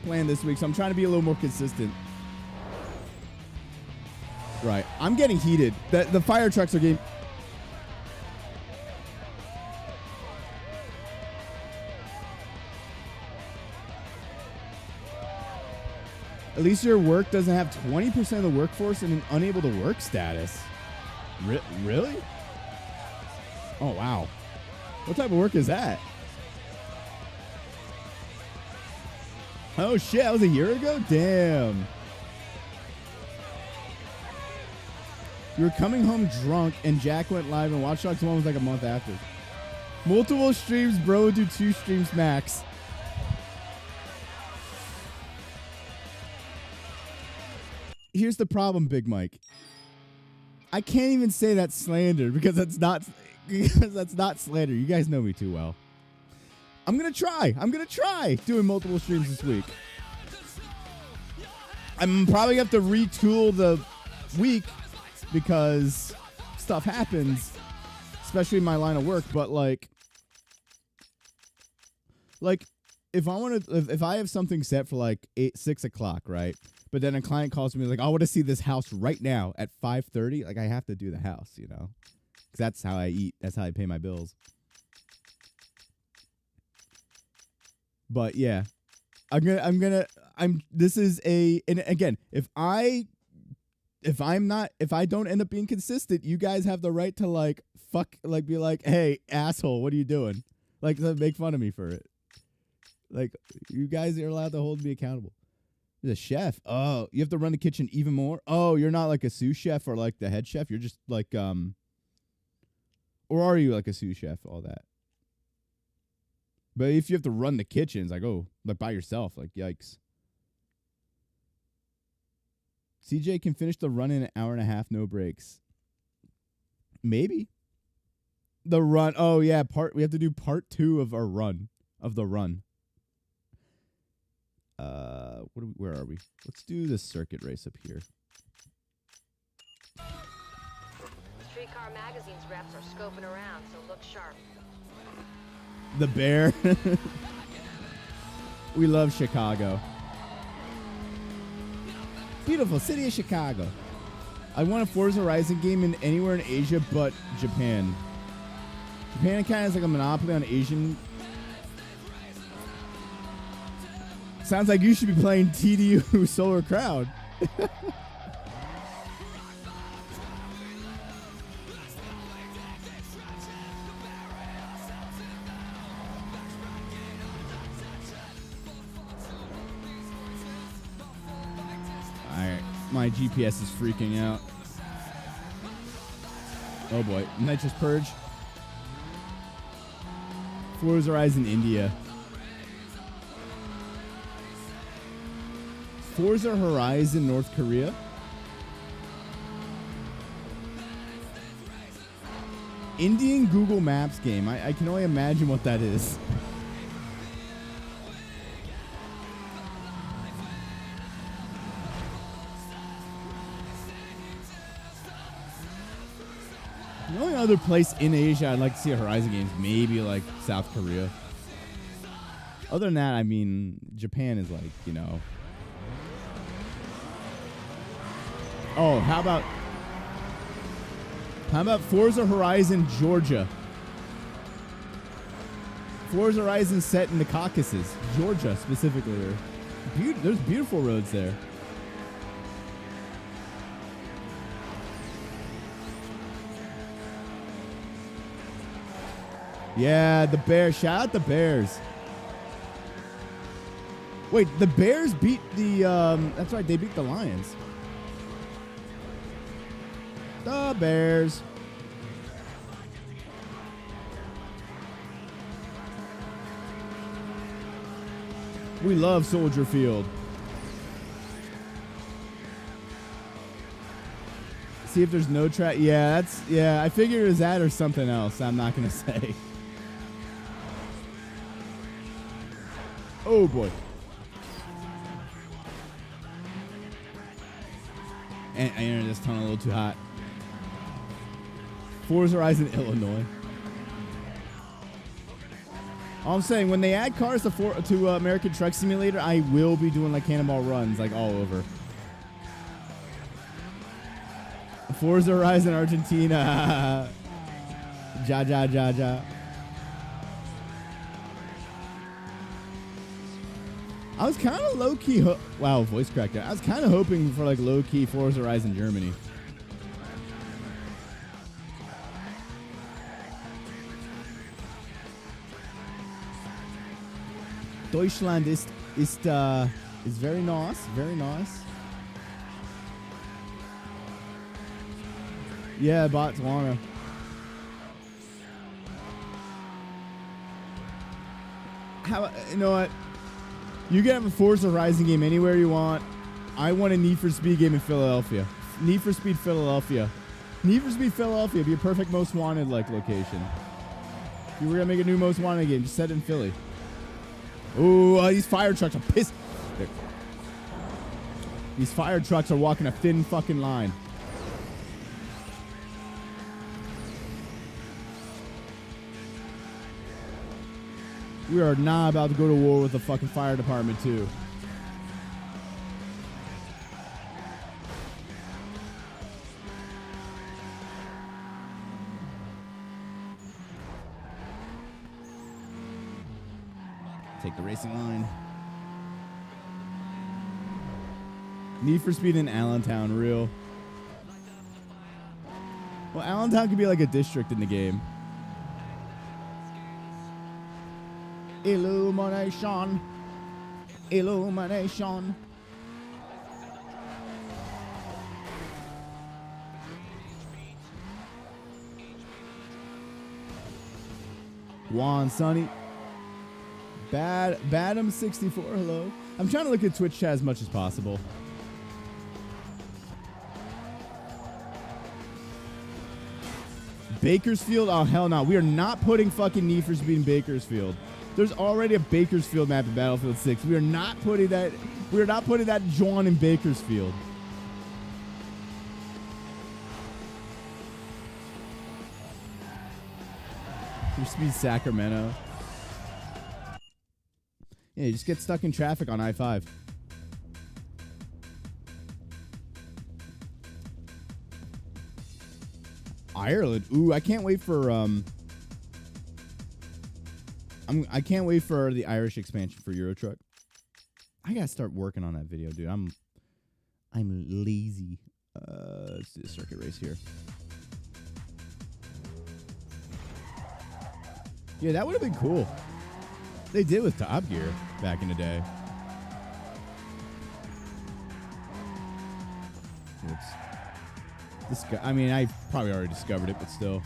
planned this week, so I'm trying to be a little more consistent. Right. I'm getting heated. The fire trucks are getting... At least your work doesn't have 20% of the workforce in an unable to work status. Really? Oh, wow. What type of work is that? Oh, shit. That was a year ago? Damn. You were coming home drunk, and Jack went live, and Watch Dogs 1 was like a month after. Multiple streams, bro. Do 2 streams max. Here's the problem, Big Mike. I can't even say that's slander because that's not slander. You guys know me too well. I'm gonna try doing multiple streams this week. I'm probably gonna have to retool the week because stuff happens, especially in my line of work. But like if I have something set for like 6 o'clock, right? But then a client calls me like, I want to see this house right now at 5:30. Like I have to do the house, you know, because that's how I eat. That's how I pay my bills. But yeah, this is and again, if I don't end up being consistent, you guys have the right to be like, hey, asshole, what are you doing? Like, to make fun of me for it. Like, you guys are allowed to hold me accountable. The chef. Oh, you have to run the kitchen even more. Oh, you're not like a sous chef or like the head chef. You're just like, or are you like a sous chef? All that. But if you have to run the kitchen, it's like, oh, like by yourself, like yikes. CJ can finish the run in an hour and a half, no breaks. Maybe. The run. Oh yeah, we have to do part 2 of our run. Of the run. Where are we? Let's do the circuit race up here. Streetcar Magazine's reps are scoping around, so look sharp. The bear. We love Chicago. Beautiful city of Chicago. I want a Forza Horizon game in anywhere in Asia but Japan. Japan kind of has like a monopoly on Asian. Sounds like you should be playing TDU Solar Crowd. Alright, my GPS is freaking out. Oh boy, Nitrous Purge. Forza Horizon India. Forza Horizon North Korea. Indian Google Maps game. I can only imagine what that is. The only other place in Asia I'd like to see a Horizon game is maybe like South Korea. Other than that, I mean, Japan is like, you know. Oh, how about Forza Horizon Georgia? Forza Horizon set in the Caucasus, Georgia specifically. There's beautiful roads there. Yeah, the Bears. Shout out the Bears. Wait, the Bears beat the... that's right, they beat the Lions. The Bears. We love Soldier Field. See if there's no track. Yeah, I figured it was that or something else. I'm not going to say. Oh, boy. And I entered this tunnel a little too hot. Forza Horizon Illinois. All I'm saying, when they add cars to American Truck Simulator, I will be doing like cannonball runs like all over. Forza Horizon Argentina. Ja. I was kind of low-key... wow, voice cracked out. I was kind of hoping for, like, low-key Forza Horizon Germany. Deutschland is very nice. Very nice. Yeah, Botswana. You know what? You can have a Forza Horizon game anywhere you want. I want a Need for Speed game in Philadelphia. Need for Speed Philadelphia. Need for Speed Philadelphia would be a perfect Most Wanted like location. If you were gonna make a new Most Wanted game, just set it in Philly. Ooh, these fire trucks are pissed. These fire trucks are walking a thin fucking line. We are not about to go to war with the fucking fire department, too. Take the racing line. Need for Speed in Allentown, real. Well, Allentown could be like a district in the game. Illumination. Illumination. Juan Sonny. Badam64, hello. I'm trying to look at Twitch chat as much as possible. Bakersfield? Oh, hell no. We are not putting fucking Need for Speed in Bakersfield. There's already a Bakersfield map in Battlefield 6. We are not putting that John in Bakersfield. Need for Speed Sacramento. Yeah, you just get stuck in traffic on I-5. Ireland. Ooh, I can't wait for I can't wait for the Irish expansion for Euro Truck. I gotta start working on that video, dude. I'm lazy. Let's do a circuit race here. Yeah, that would have been cool. They did with Top Gear back in the day. This guy, I mean, I probably already discovered it, but still,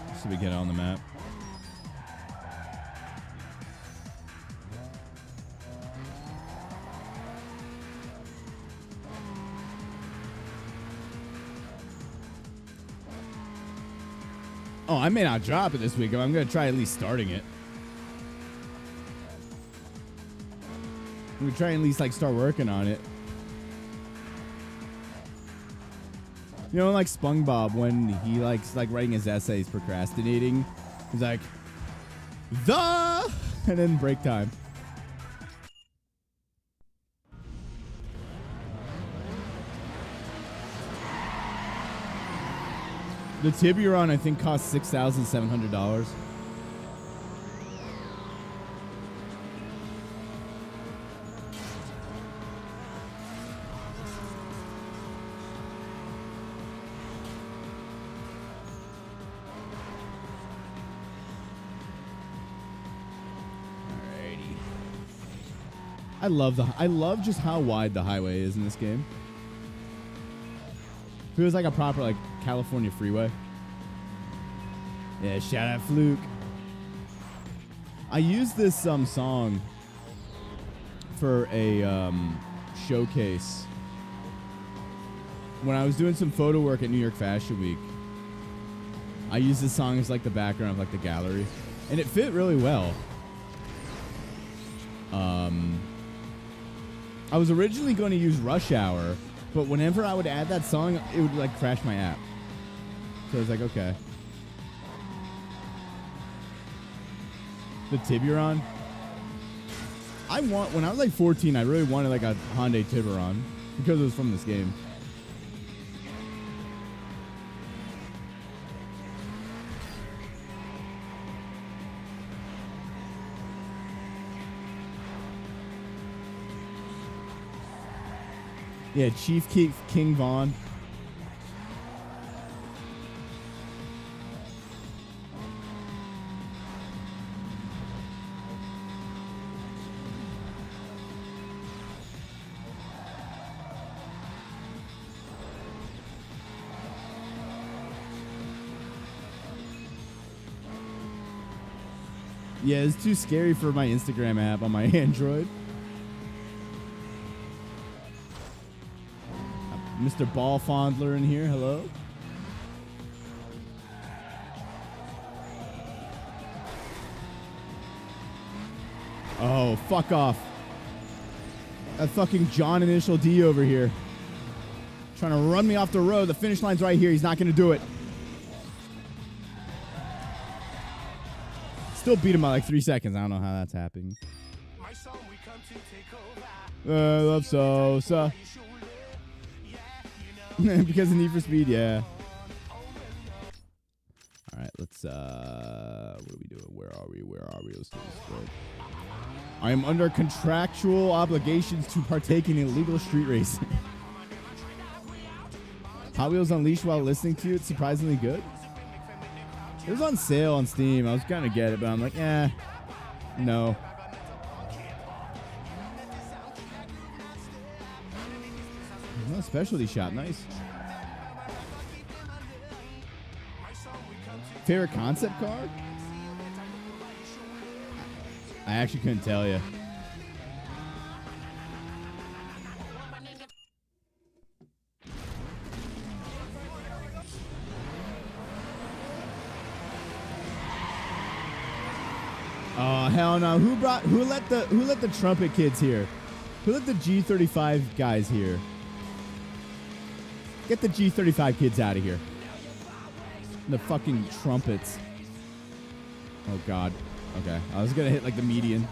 just so we get it on the map. Oh, I may not drop it this week, but I'm going to try at least starting it. I'm going to try and at least, like, start working on it. You know, like SpongeBob, when he likes, like, writing his essays, procrastinating, he's like, and then break time. The Tiburon, I think, costs $6,700. I love just how wide the highway is in this game. Feels like a proper, like, California freeway. Yeah, shout out Fluke. I used this song for a showcase when I was doing some photo work at New York Fashion Week. I used this song as like the background of like the gallery, and it fit really well. I was originally going to use Rush Hour, but whenever I would add that song, it would like crash my app. So I was like, okay. The Tiburon. When I was like 14, I really wanted like a Hyundai Tiburon because it was from this game. Yeah, Chief King Vaughn. Yeah, it's too scary for my Instagram app on my Android. Mr. Ball Fondler in here. Hello. Oh, fuck off. That fucking John Initial D over here. Trying to run me off the road. The finish line's right here. He's not going to do it. Still beat him by like 3 seconds. I don't know how that's happening. Love Sosa. Because of Need for Speed, yeah. All right, let's, what are we doing? Where are we? Let's do this. Right. I am under contractual obligations to partake in illegal street racing. Hot Wheels Unleashed while listening to you. It's surprisingly good. It was on sale on Steam. I was going to get it, but I'm like, no. Oh, specialty shop. Nice. Favorite concept car? I actually couldn't tell you. Oh hell no! Who let the trumpet kids here? Who let the G35 guys here? Get the G35 kids out of here. The fucking trumpets. Oh god. Okay, I was gonna hit like the median.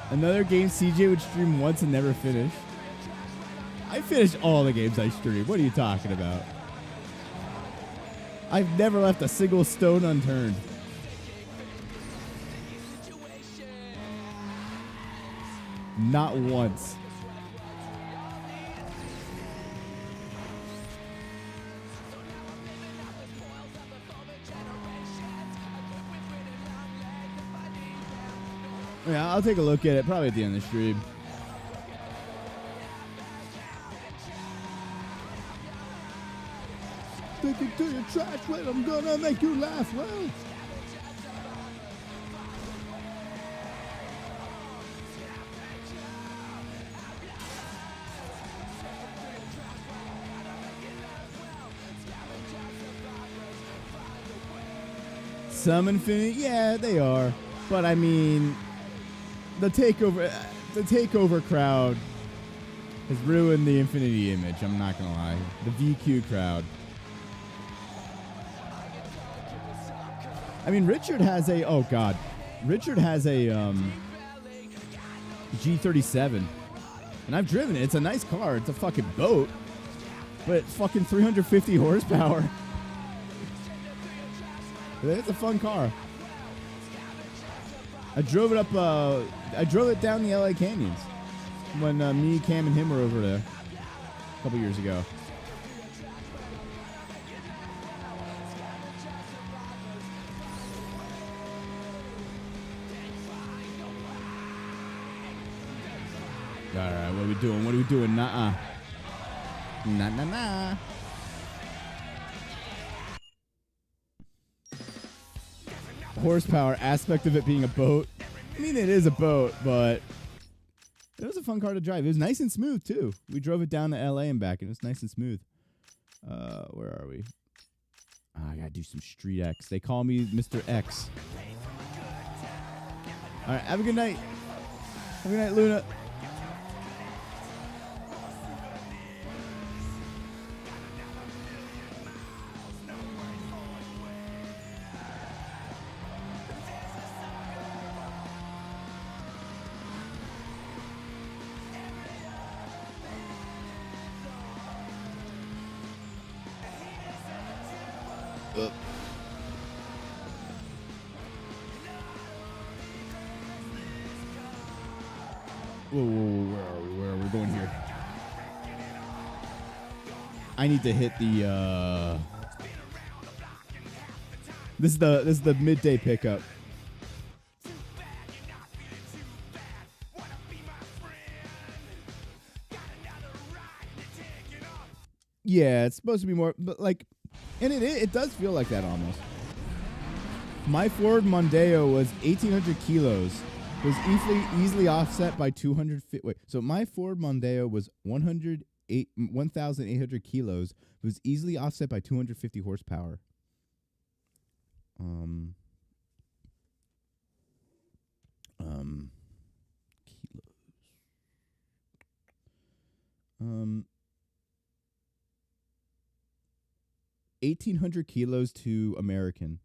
Another game CJ would stream once and never finish. I finish all the games I stream. What are you talking about? I've never left a single stone unturned. Not once. Yeah, I'll take a look at it probably at the end of the stream. Take it to your trash, well, I'm gonna make you laugh, well. Some Infinity, yeah, they are. But I mean, the takeover crowd has ruined the Infinity image. I'm not gonna lie. The VQ crowd. I mean, Richard has a G37, and I've driven it. It's a nice car. It's a fucking boat, but it's fucking 350 horsepower. It's a fun car. I drove it up. I drove it down the LA Canyons when me, Cam, and him were over there a couple years ago. All right, what are we doing? What are we doing? Nah. Horsepower aspect of it being a boat. I mean, it is a boat, but it was a fun car to drive. It was nice and smooth too. We drove it down to LA and back, and it was nice and smooth. Where are we? I gotta do some Street X. They call me Mr. X. All right, have a good night. Have a good night, Luna. Whoa, where are we going here? I need to hit the This is the midday pickup. Yeah, it's supposed to be more, but like, and it does feel like that almost. My Ford Mondeo was 1,800 kilos. Was easily offset by 200. Wait, so my Ford Mondeo was 1,800 kilos. It was easily offset by 250 horsepower. Kilos. 1,800 kilos to American.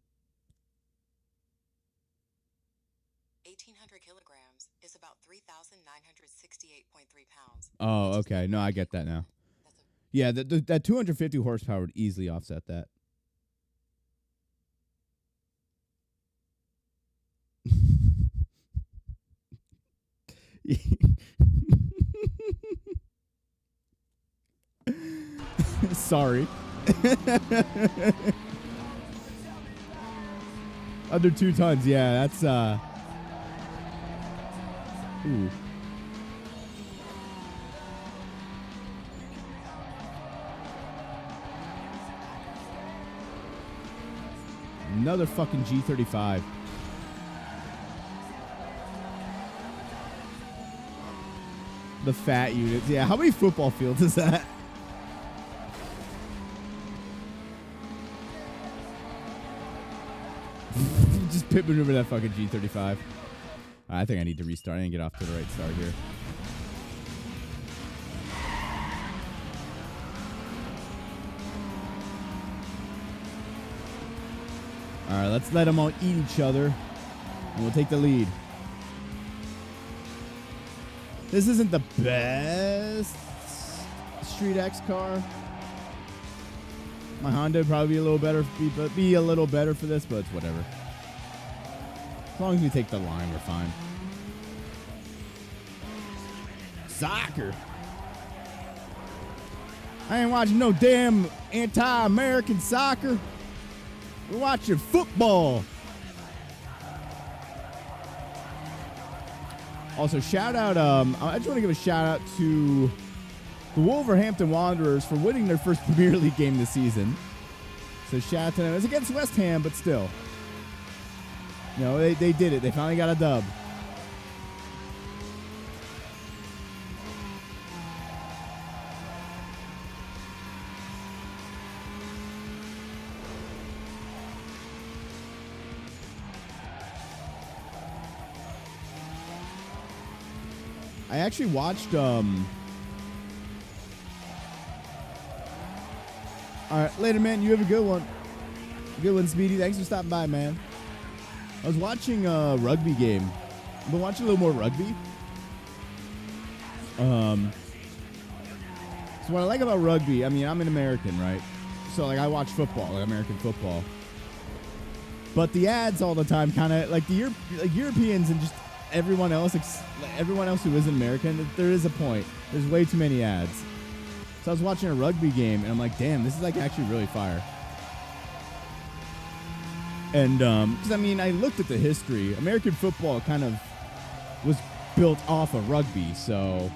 1,800 kilograms is about 3,968.3 pounds. Oh, okay. No, I get that now. Yeah, that 250 horsepower would easily offset that. Sorry. Under 2 tons, yeah, that's ooh. Another fucking G35. The fat units. Yeah, how many football fields is that? Just pit maneuver that fucking G35. I think I need to restart. I didn't get off to the right start here. All right, let's let them all eat each other, and we'll take the lead. This isn't the best Street X car. My Honda would probably be a little better for this, but it's whatever. As long as we take the line, we're fine. Soccer. I ain't watching no damn anti-American soccer. We're watching football. Also, shout out, I just want to give a shout out to the Wolverhampton Wanderers for winning their first Premier League game this season. So shout out to them. It's against West Ham, but still. No, they did it. They finally got a dub. I actually watched, all right, later, man. You have a good one. Good one, Speedy. Thanks for stopping by, man. I was watching a rugby game. I've been watching a little more rugby. So what I like about rugby, I mean, I'm an American, right? So, like, I watch football, like American football. But the ads all the time kind of, like, Europeans and just everyone else who isn't American, there is a point. There's way too many ads. So I was watching a rugby game, and I'm like, damn, this is, like, actually really fire. And, because, I mean, I looked at the history. American football kind of was built off of rugby, so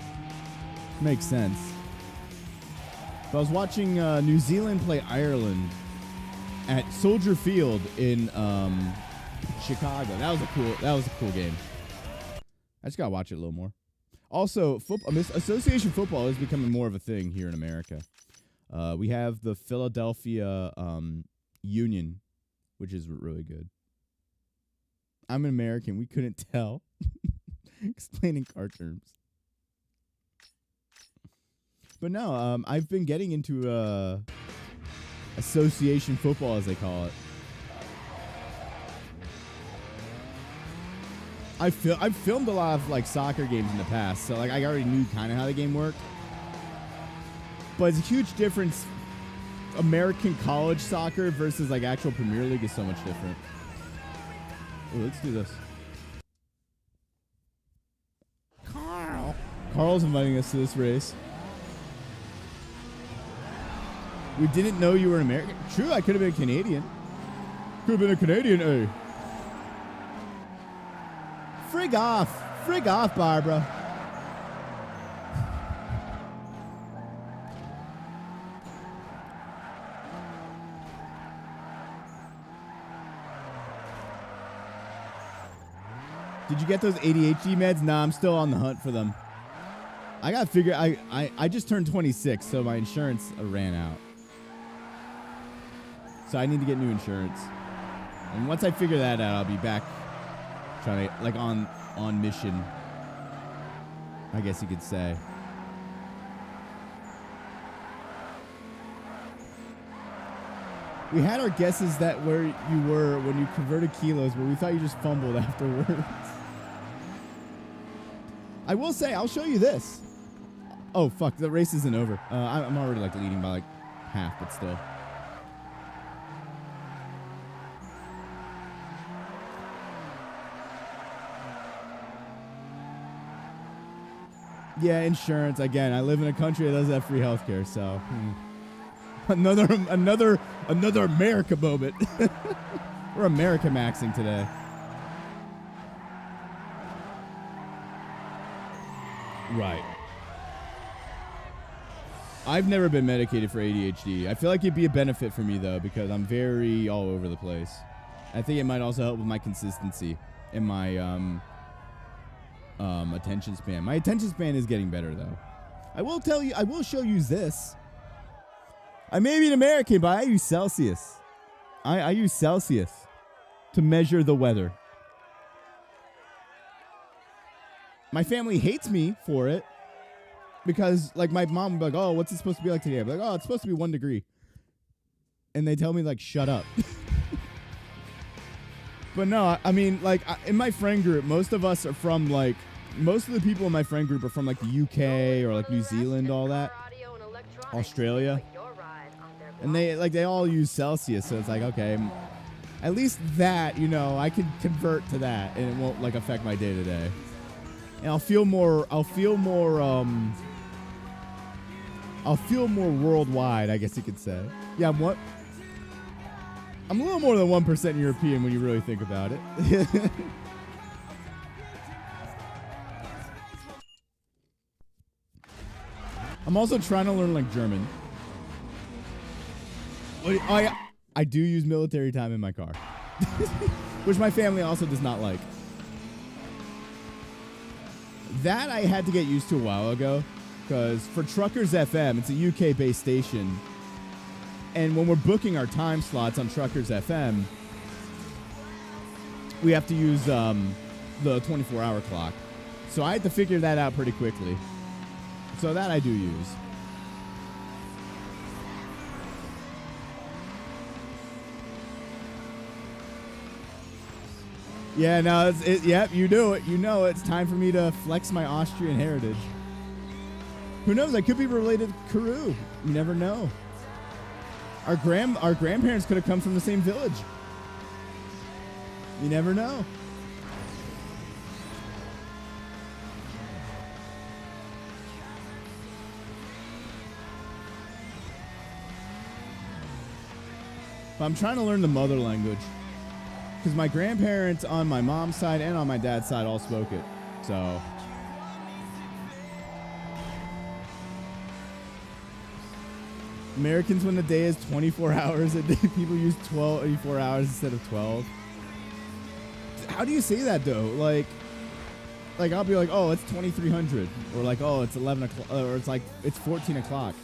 makes sense. So I was watching New Zealand play Ireland at Soldier Field in Chicago. That was a cool game. I just gotta watch it a little more. Also, association football is becoming more of a thing here in America. We have the Philadelphia Union, which is really good. I'm an American. We couldn't tell. Explaining car terms. But no, I've been getting into association football, as they call it. I've filmed a lot of like soccer games in the past, so like I already knew kind of how the game worked. But it's a huge difference American college soccer versus like actual Premier League is so much different. Oh, let's do this. Carl's inviting us to this race. We didn't know you were an American. True, I could have been Canadian. Could have been a Canadian, eh? Frig off. Frig off, Barbara. Did you get those ADHD meds? Nah, I'm still on the hunt for them. I got to figure. I just turned 26, so my insurance ran out. So I need to get new insurance. And once I figure that out, I'll be back trying to, like, on mission, I guess you could say. We had our guesses that where you were when you converted kilos, but we thought you just fumbled afterwards. I will say, I'll show you this. Oh, fuck, the race isn't over. I'm already, like, leading by, like, half, but still. Yeah, insurance. Again, I live in a country that doesn't have free healthcare, so another America moment. We're America maxing today. Right. I've never been medicated for ADHD. I feel like it'd be a benefit for me though, because I'm very all over the place. I think it might also help with my consistency and my attention span. My attention span is getting better though. I will tell you, I will show you this. I may be an American, but I use Celsius. I use Celsius to measure the weather. My family hates me for it because, like, my mom would be like, oh, what's it supposed to be like today? I'd be like, oh, it's supposed to be 1 degree. And they tell me, like, shut up. But no, I mean, like, in my friend group, most of us are from, like, most of the people in my friend group are from, like, the UK or, like, New Zealand, all that. Australia. And they all use Celsius, so it's like, okay, at least that, you know, I can convert to that and it won't, like, affect my day to day. And I'll feel more worldwide, I guess you could say. Yeah, I'm a little more than 1% European when you really think about it. I'm also trying to learn, like, German. I do use military time in my car. Which my family also does not like. That I had to get used to a while ago. Because for Truckers FM, it's a UK-based station. And when we're booking our time slots on Truckers FM, we have to use the 24-hour clock. So I had to figure that out pretty quickly. So that I do use. Yeah, no, yep, you do it. You know it's time for me to flex my Austrian heritage. Who knows? I could be related to Karoo. You never know. Our grandparents could have come from the same village. You never know. But I'm trying to learn the mother language. Because my grandparents on my mom's side and on my dad's side all spoke it. So... Americans, when the day is 24 hours a day, people use 24 hours instead of 12. How do you say that, though? Like I'll be like, oh, it's 2300. Or like, oh, it's 11 o'clock. Or it's like, it's 14 o'clock.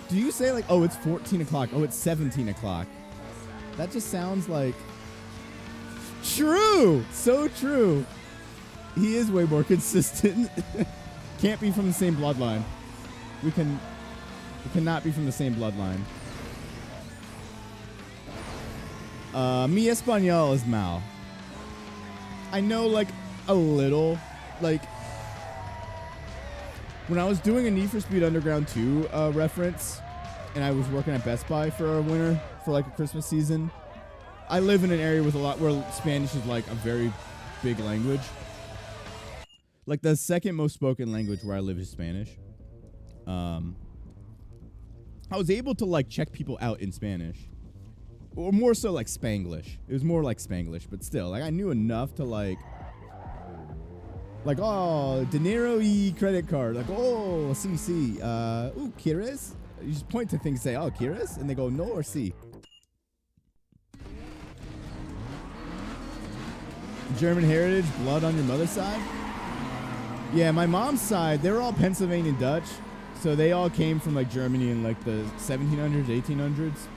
Do you say like, oh, it's 14 o'clock. Oh, it's 17 o'clock. That just sounds like... True! So true. He is way more consistent. Can't be from the same bloodline. We cannot be from the same bloodline. Mi español is mal. I know, like, a little. Like, when I was doing a Need for Speed Underground 2 reference, and I was working at Best Buy for a winter for like a Christmas season. I live in an area with a lot where Spanish is like a very big language. Like the second most spoken language where I live is Spanish. I was able to like check people out in Spanish. Or more so like Spanglish. It was more like Spanglish, but still, like I knew enough to like, oh, dinero y credit card. Like, oh, sí. Ooh, ¿quieres? You just point to things, say, oh, ¿quieres? And they go, no or sí. German heritage, blood on your mother's side? Yeah, my mom's side, they were all Pennsylvania Dutch. So they all came from like Germany in like the 1700s, 1800s.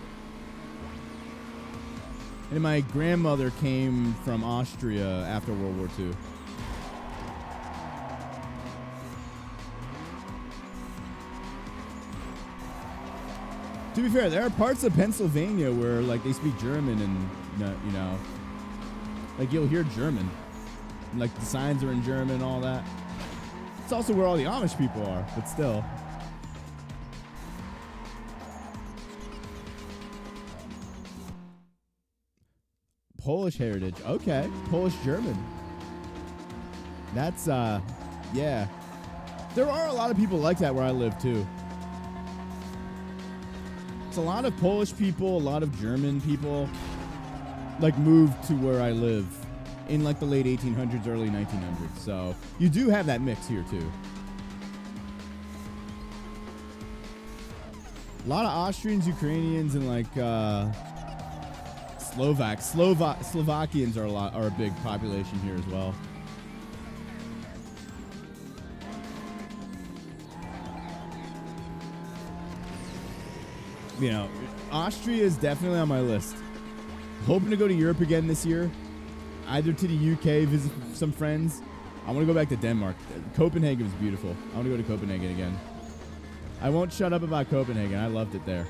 And my grandmother came from Austria after World War II. To be fair, there are parts of Pennsylvania where like they speak German and, you know, like you'll hear German. Like the signs are in German and all that. It's also where all the Amish people are, but still. Polish heritage. Okay. Polish German. That's, yeah. There are a lot of people like that where I live, too. It's a lot of Polish people, a lot of German people, like, moved to where I live in, like, the late 1800s, early 1900s. So, you do have that mix here, too. A lot of Austrians, Ukrainians, and, like, Slovakians are a big population here as well. You know, Austria is definitely on my list. Hoping to go to Europe again this year, either to the UK, visit some friends. I want to go back to Denmark. Copenhagen was beautiful. I want to go to Copenhagen again. I won't shut up about Copenhagen. I loved it there.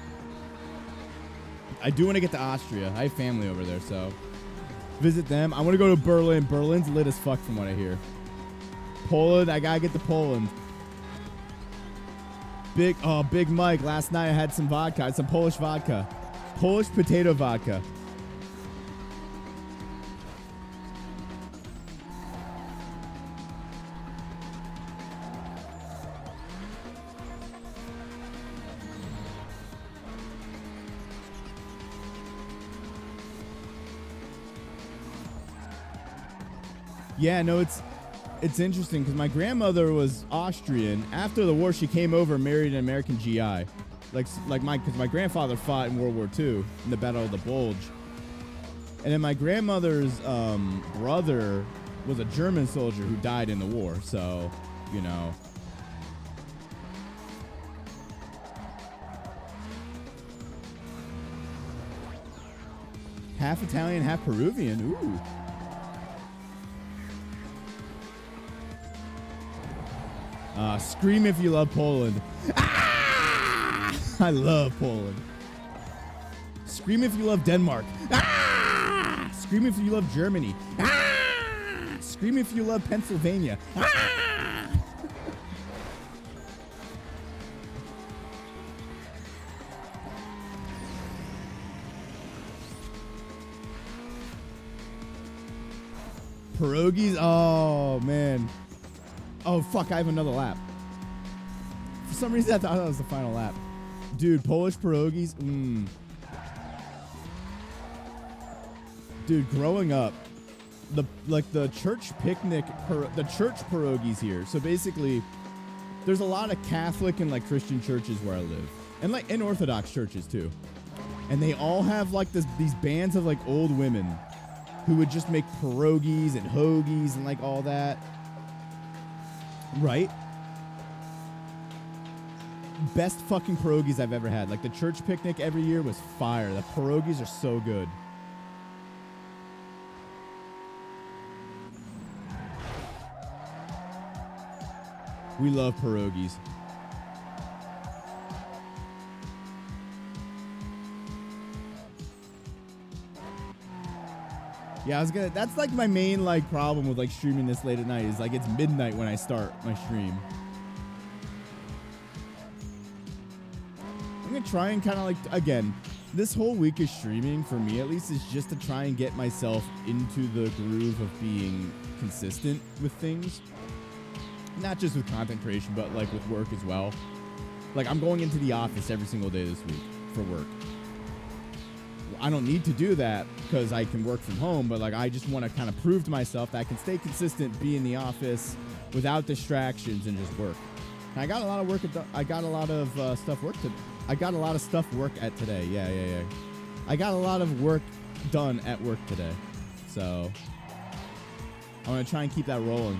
I do want to get to Austria. I have family over there, so visit them. I want to go to Berlin. Berlin's lit as fuck from what I hear. Poland, I gotta get to Poland. Big Mike. Last night I had some vodka. I had some Polish vodka. Polish potato vodka. Yeah, no, it's interesting because my grandmother was Austrian. After the war, she came over and married an American GI. Because my grandfather fought in World War II in the Battle of the Bulge. And then my grandmother's brother was a German soldier who died in the war. So, you know. Half Italian, half Peruvian. Ooh. Scream if you love Poland. Ah! I love Poland. Scream if you love Denmark. Ah! Scream if you love Germany. Ah! Scream if you love Pennsylvania. Ah! Pierogies? Oh, man. Oh, fuck, I have another lap. For some reason, I thought that was the final lap. Dude, Polish pierogies? Dude, growing up, the church picnic, the church pierogies here. So basically, there's a lot of Catholic and, like, Christian churches where I live. And, like, and Orthodox churches, too. And they all have, like, these bands of, like, old women who would just make pierogies and hoagies and, like, all that. Right? Best fucking pierogies I've ever had. Like, the church picnic every year was fire. The pierogies are so good. We love pierogies. Yeah, that's like my main like problem with like streaming this late at night is like it's midnight when I start my stream. I'm gonna try and kind of like, again, this whole week of streaming, for me at least, is just to try and get myself into the groove of being consistent with things. Not just with content creation, but like with work as well. Like, I'm going into the office every single day this week for work. I don't need to do that because I can work from home, but like, I just want to kind of prove to myself that I can stay consistent, be in the office without distractions, and just work. And I got a lot of work. I got a lot of stuff work to. I got a lot of stuff work at today. Yeah. I got a lot of work done at work today, so I'm gonna try and keep that rolling.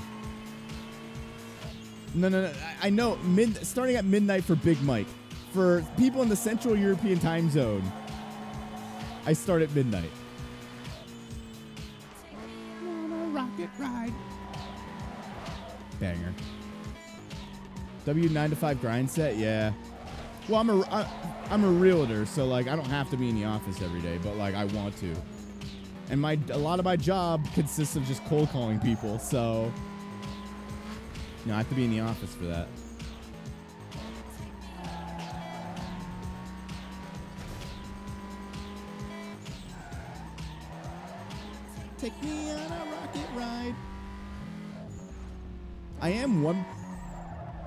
No. I know. Starting at midnight for Big Mike. For people in the Central European time zone, I start at midnight. On a rocket ride. Banger. W9 to 5 grind set, yeah. Well, I'm a realtor, so like I don't have to be in the office every day, but like I want to. And a lot of my job consists of just cold calling people, so I have to be in the office for that. Take me on a rocket ride.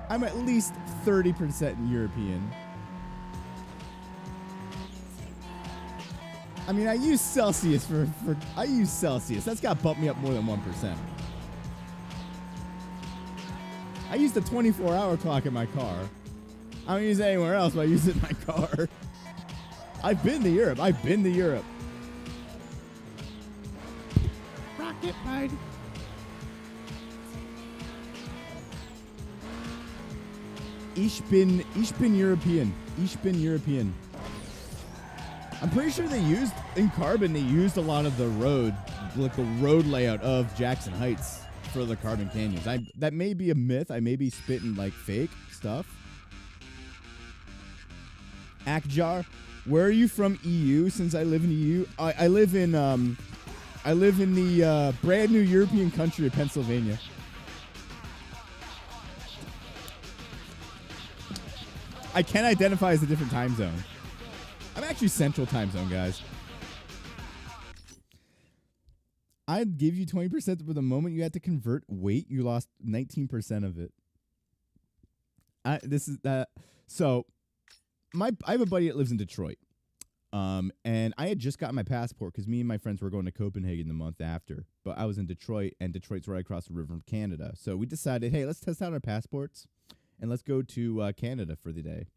I'm at least 30% European. I mean, I use Celsius I use Celsius. That's got to bump me up more than 1%. I use the 24-hour clock in my car. I don't use it anywhere else, but I use it in my car. I've been to Europe. Rocket ride. Ich bin European. I'm pretty sure in Carbon, they used a lot of the road layout of Jackson Heights for the Carbon Canyons. That may be a myth. I may be spitting like fake stuff. Akjar, where are you from? EU? Since I live in EU, I live in the brand new European country of Pennsylvania. I can identify as a different time zone. I'm actually Central Time Zone, guys. I'd give you 20%, but the moment you had to convert weight, you lost 19% of it. So I have a buddy that lives in Detroit. And I had just got my passport because me and my friends were going to Copenhagen the month after. But I was in Detroit, and Detroit's right across the river from Canada. So we decided, hey, let's test out our passports, and let's go to Canada for the day.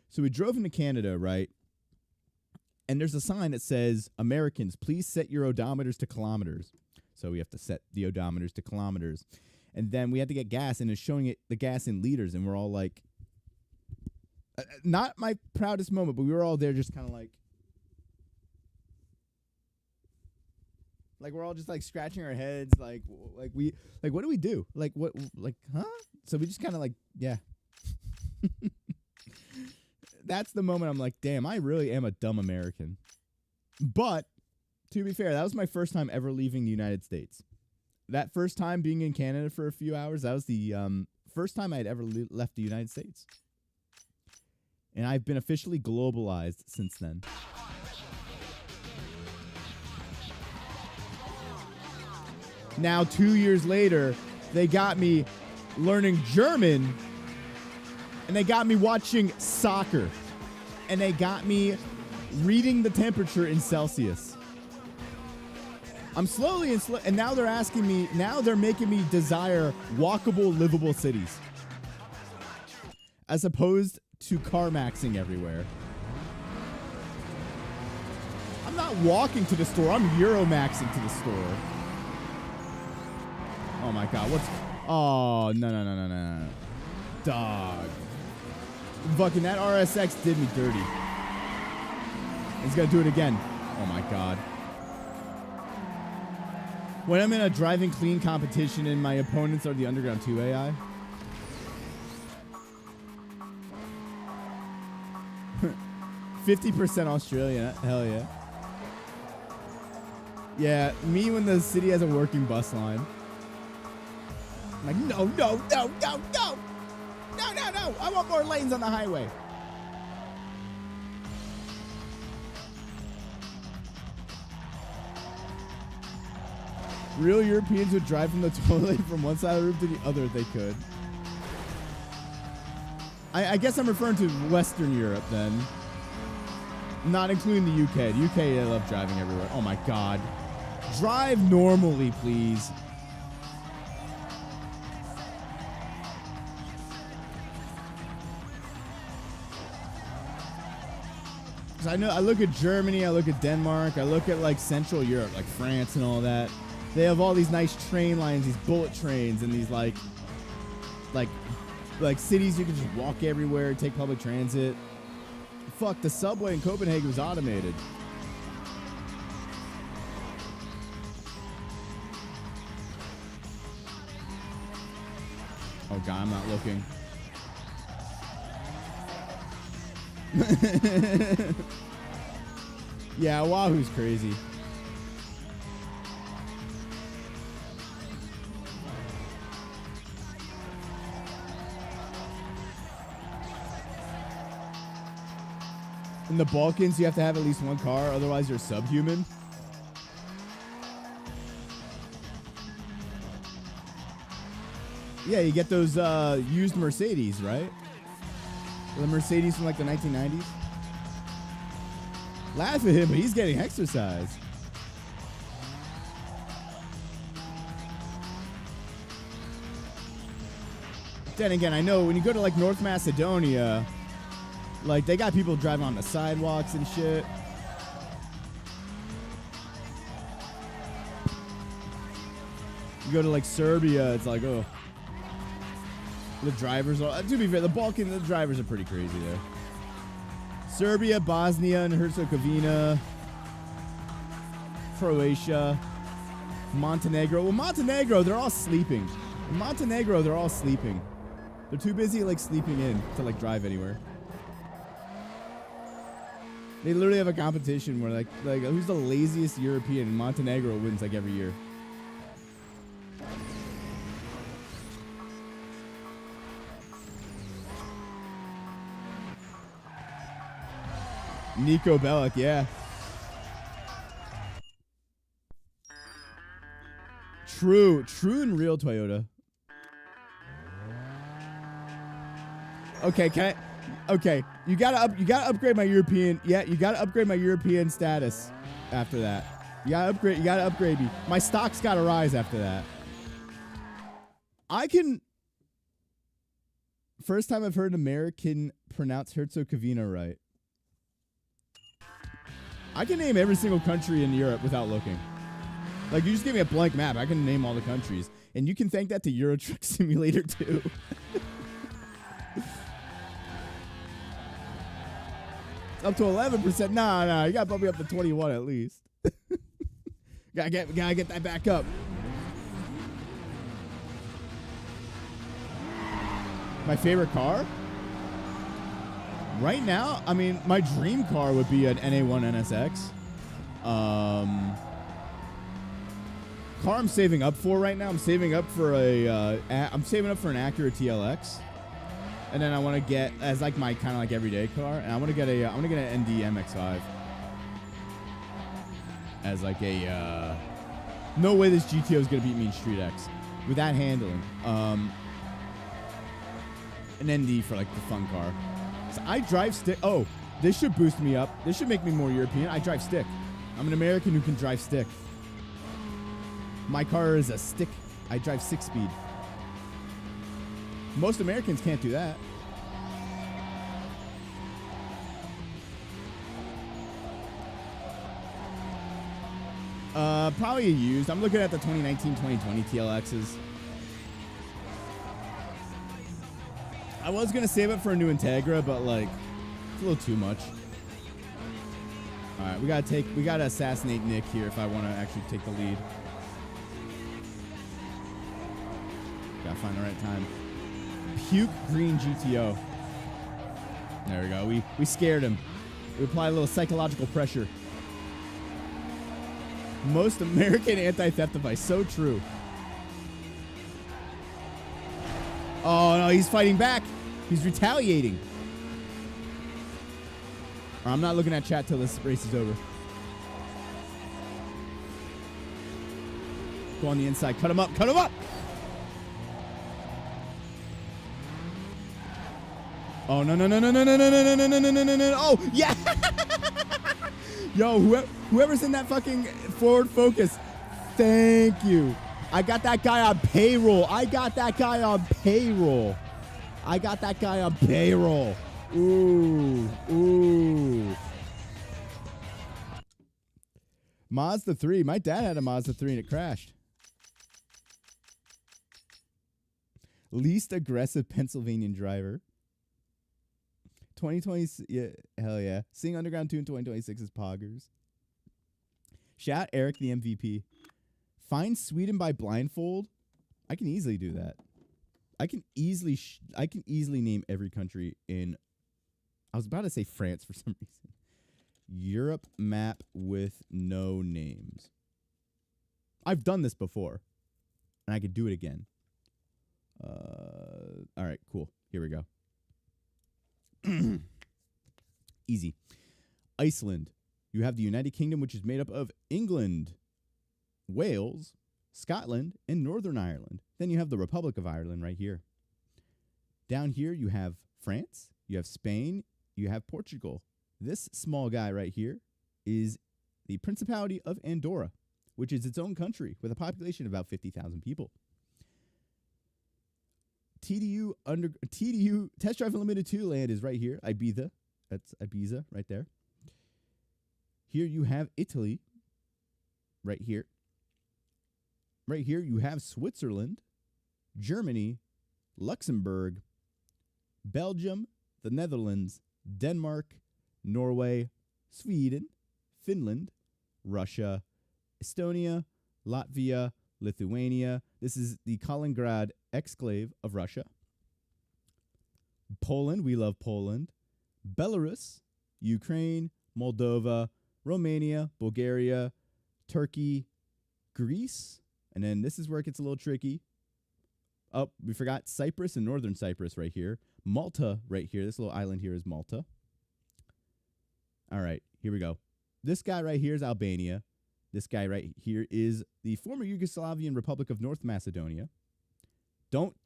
So we drove into Canada, right? And there's a sign that says, Americans, please set your odometers to kilometers. So we have to set the odometers to kilometers. And then we had to get gas, and it's showing the gas in liters. And we're all like, not my proudest moment, but we were all there just kind of like we're all just like scratching our heads. Like what do we do? Huh? So we just kind of like, yeah. That's the moment I'm like, damn, I really am a dumb American. But to be fair, that was my first time ever leaving the United States. That first time being in Canada for a few hours, that was the first time I had ever left the United States. And I've been officially globalized since then. Now, 2 years later, they got me learning German, and they got me watching soccer, and they got me reading the temperature in Celsius. I'm slowly and now they're making me desire walkable, livable cities, as opposed to car maxing everywhere. I'm not walking to the store, I'm Euro maxing to the store. Oh my god, oh, no. Dog. Fucking that RSX did me dirty. He's gonna do it again. Oh my god. When I'm in a driving clean competition and my opponents are the Underground 2 AI. 50% Australian. Hell yeah. Yeah, me when the city has a working bus line. I'm like, no. I want more lanes on the highway. Real Europeans would drive from the toilet from one side of the room to the other if they could. I guess I'm referring to Western Europe then. Not including the UK. The UK, they love driving everywhere. Oh my God. Drive normally, please. I know I look at Germany, I look at Denmark, I look at like Central Europe, like France and all that. They have all these nice train lines, these bullet trains, and these like cities you can just walk everywhere, take public transit. Fuck, the subway in Copenhagen was automated. Oh God, I'm not looking. Yeah, Wahoo's crazy. In the Balkans, you have to have at least one car, otherwise you're subhuman. Yeah, you get those used Mercedes, right? The Mercedes from like the 1990s. Laugh at him, but he's getting exercise. Then again, I know when you go to like North Macedonia, like they got people driving on the sidewalks and shit. You go to like Serbia, it's like, oh. The drivers are, to be fair, the drivers are pretty crazy there. Serbia, Bosnia and Herzegovina, Croatia, Montenegro. Well, Montenegro, they're all sleeping. In Montenegro, they're all sleeping. They're too busy like sleeping in to like drive anywhere. They literally have a competition where like who's the laziest European, and Montenegro wins like every year. Nico Bellic, yeah. True and real Toyota. Okay, okay, you gotta upgrade my European. Yeah, you gotta upgrade my European status after that. You gotta upgrade me. My stock's gotta rise after that. First time I've heard an American pronounce Herzegovina right. I can name every single country in Europe without looking. Like, you just give me a blank map, I can name all the countries. And you can thank that to Euro Truck Simulator too. Up to 11%. Nah, you gotta bump me up to 21 at least. gotta get that back up. My favorite car? Right now, I mean, my dream car would be an NA1 NSX. Car I'm saving up for right now, I'm saving up for an Acura TLX, and then I want to get as like my kind of like everyday car, and I want to get an ND MX5 as like a. No way this GTO is gonna beat me in Street X with that handling. An ND for like the fun car. So I drive stick. Oh, this should boost me up. This should make me more European. I drive stick. I'm an American who can drive stick. My car is a stick. I drive 6-speed. Most Americans can't do that. Probably a used. I'm looking at the 2019, 2020 TLXs. I was going to save it for a new Integra, but like, it's a little too much. All right, we got to assassinate Nick here if I want to actually take the lead. Got to find the right time. Puke green GTO. There we go. We scared him. We applied a little psychological pressure. Most American anti-theft device. So true. Oh, no, he's fighting back. He's retaliating. I'm not looking at chat till this race is over. Go on the inside. Cut him up. Cut him up. Oh, no, no, no, no, no, no, no, no, no, no, no, no, no, no. Oh, yeah. Yo, whoever's in that fucking Ford Focus, thank you. I got that guy on payroll. I got that guy on payroll. I got that guy on payroll. Ooh, ooh. Mazda 3. My dad had a Mazda 3 and it crashed. Least aggressive Pennsylvanian driver. 2020, yeah, hell yeah. Sing Underground 2 in 2026 is Poggers. Shout Eric the MVP. Find Sweden by blindfold. I can easily do that. I can easily name every country in. I was about to say France for some reason. Europe map with no names. I've done this before, and I could do it again. All right, cool. Here we go. Easy. Iceland. You have the United Kingdom, which is made up of England, Wales, Scotland, and Northern Ireland. Then you have the Republic of Ireland right here. Down here, you have France, you have Spain, you have Portugal. This small guy right here is the Principality of Andorra, which is its own country with a population of about 50,000 people. TDU Test Drive Unlimited 2 land is right here. Ibiza. That's Ibiza right there. Here you have Italy. Right here. Right here you have Switzerland, Germany, Luxembourg, Belgium, the Netherlands, Denmark, Norway, Sweden, Finland, Russia, Estonia, Latvia, Lithuania. This is the Kaliningrad exclave of Russia. Poland, we love Poland. Belarus, Ukraine, Moldova, Romania, Bulgaria, Turkey, Greece, and then this is where it gets a little tricky. Oh, we forgot Cyprus and Northern Cyprus right here. Malta right here. This little island here is Malta. All right, here we go. This guy right here is Albania. This guy right here is the former Yugoslavian Republic of North Macedonia. Don't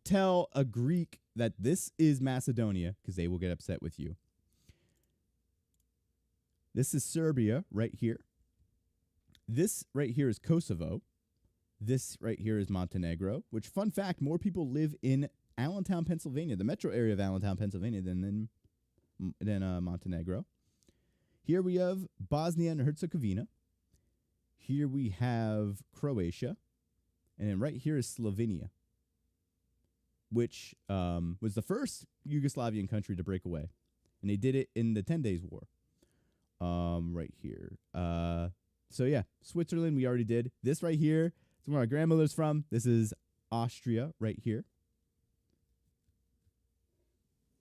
tell a Greek that this is Macedonia because they will get upset with you. This is Serbia right here. This right here is Kosovo. This right here is Montenegro, which, fun fact, more people live in Allentown, Pennsylvania, the metro area of Allentown, Pennsylvania, than Montenegro. Here we have Bosnia and Herzegovina. Here we have Croatia. And then right here is Slovenia, which was the first Yugoslavian country to break away. And they did it in the 10 Days War. Right here. So, yeah, Switzerland we already did. This right here is where my grandmother's from. This is Austria right here.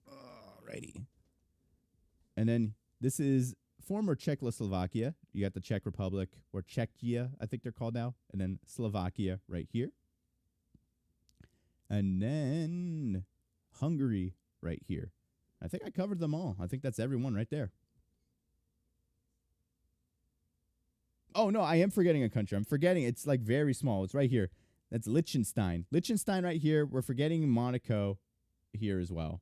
Alrighty. And then this is former Czechoslovakia. You got the Czech Republic, or Czechia, I think they're called now. And then Slovakia right here. And then Hungary right here. I think I covered them all. I think that's everyone right there. Oh, no, I am forgetting a country. I'm forgetting. It's like very small. It's right here. That's Liechtenstein. Liechtenstein right here. We're forgetting Monaco here as well.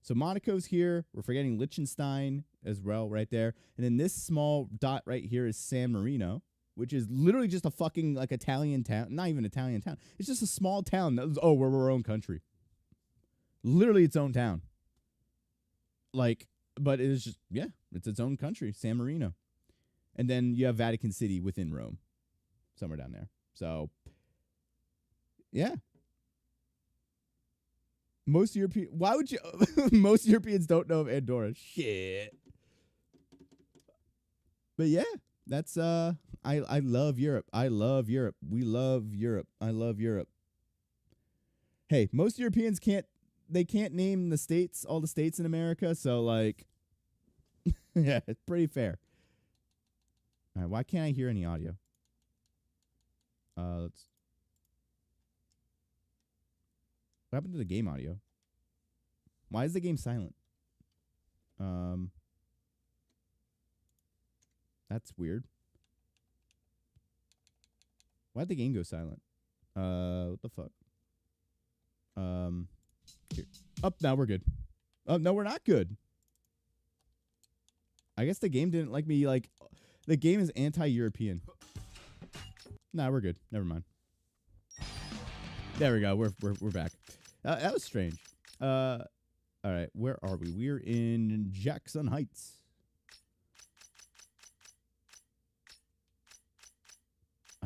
So Monaco's here. We're forgetting Liechtenstein as well right there. And then this small dot right here is San Marino, which is literally just a fucking like Italian town. Not even Italian town. It's just a small town. Oh, we're our own country. Literally its own town. Like, but it is just, yeah, it's its own country, San Marino. And then you have Vatican City within Rome, somewhere down there. So, yeah. Most Europeans don't know of Andorra. Shit. But yeah, that's I love Europe. I love Europe. We love Europe. I love Europe. Hey, most Europeans can't name the states, all the states in America, so like yeah, it's pretty fair. All right, why can't I hear any audio? What happened to the game audio? Why is the game silent? That's weird. Why'd the game go silent? What the fuck? Here. Up, now we're good. Oh, no, we're not good. I guess the game didn't like me, like, the game is anti-European. Nah, we're good. Never mind. There we go. We're back. That was strange. All right, where are we? We're in Jackson Heights.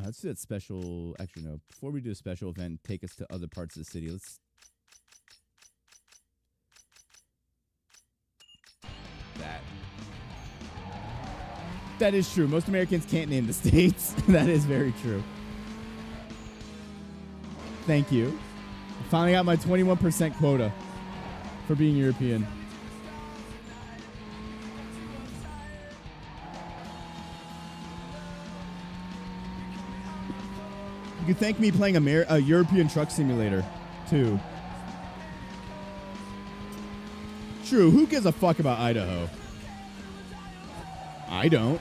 Let's do that special. Actually, no. Before we do a special event, take us to other parts of the city. Let's. That is true. Most Americans can't name the states. That is very true. Thank you. Finally got my 21% quota for being European. You can thank me playing a European Truck Simulator, too. True. Who gives a fuck about Idaho? I don't.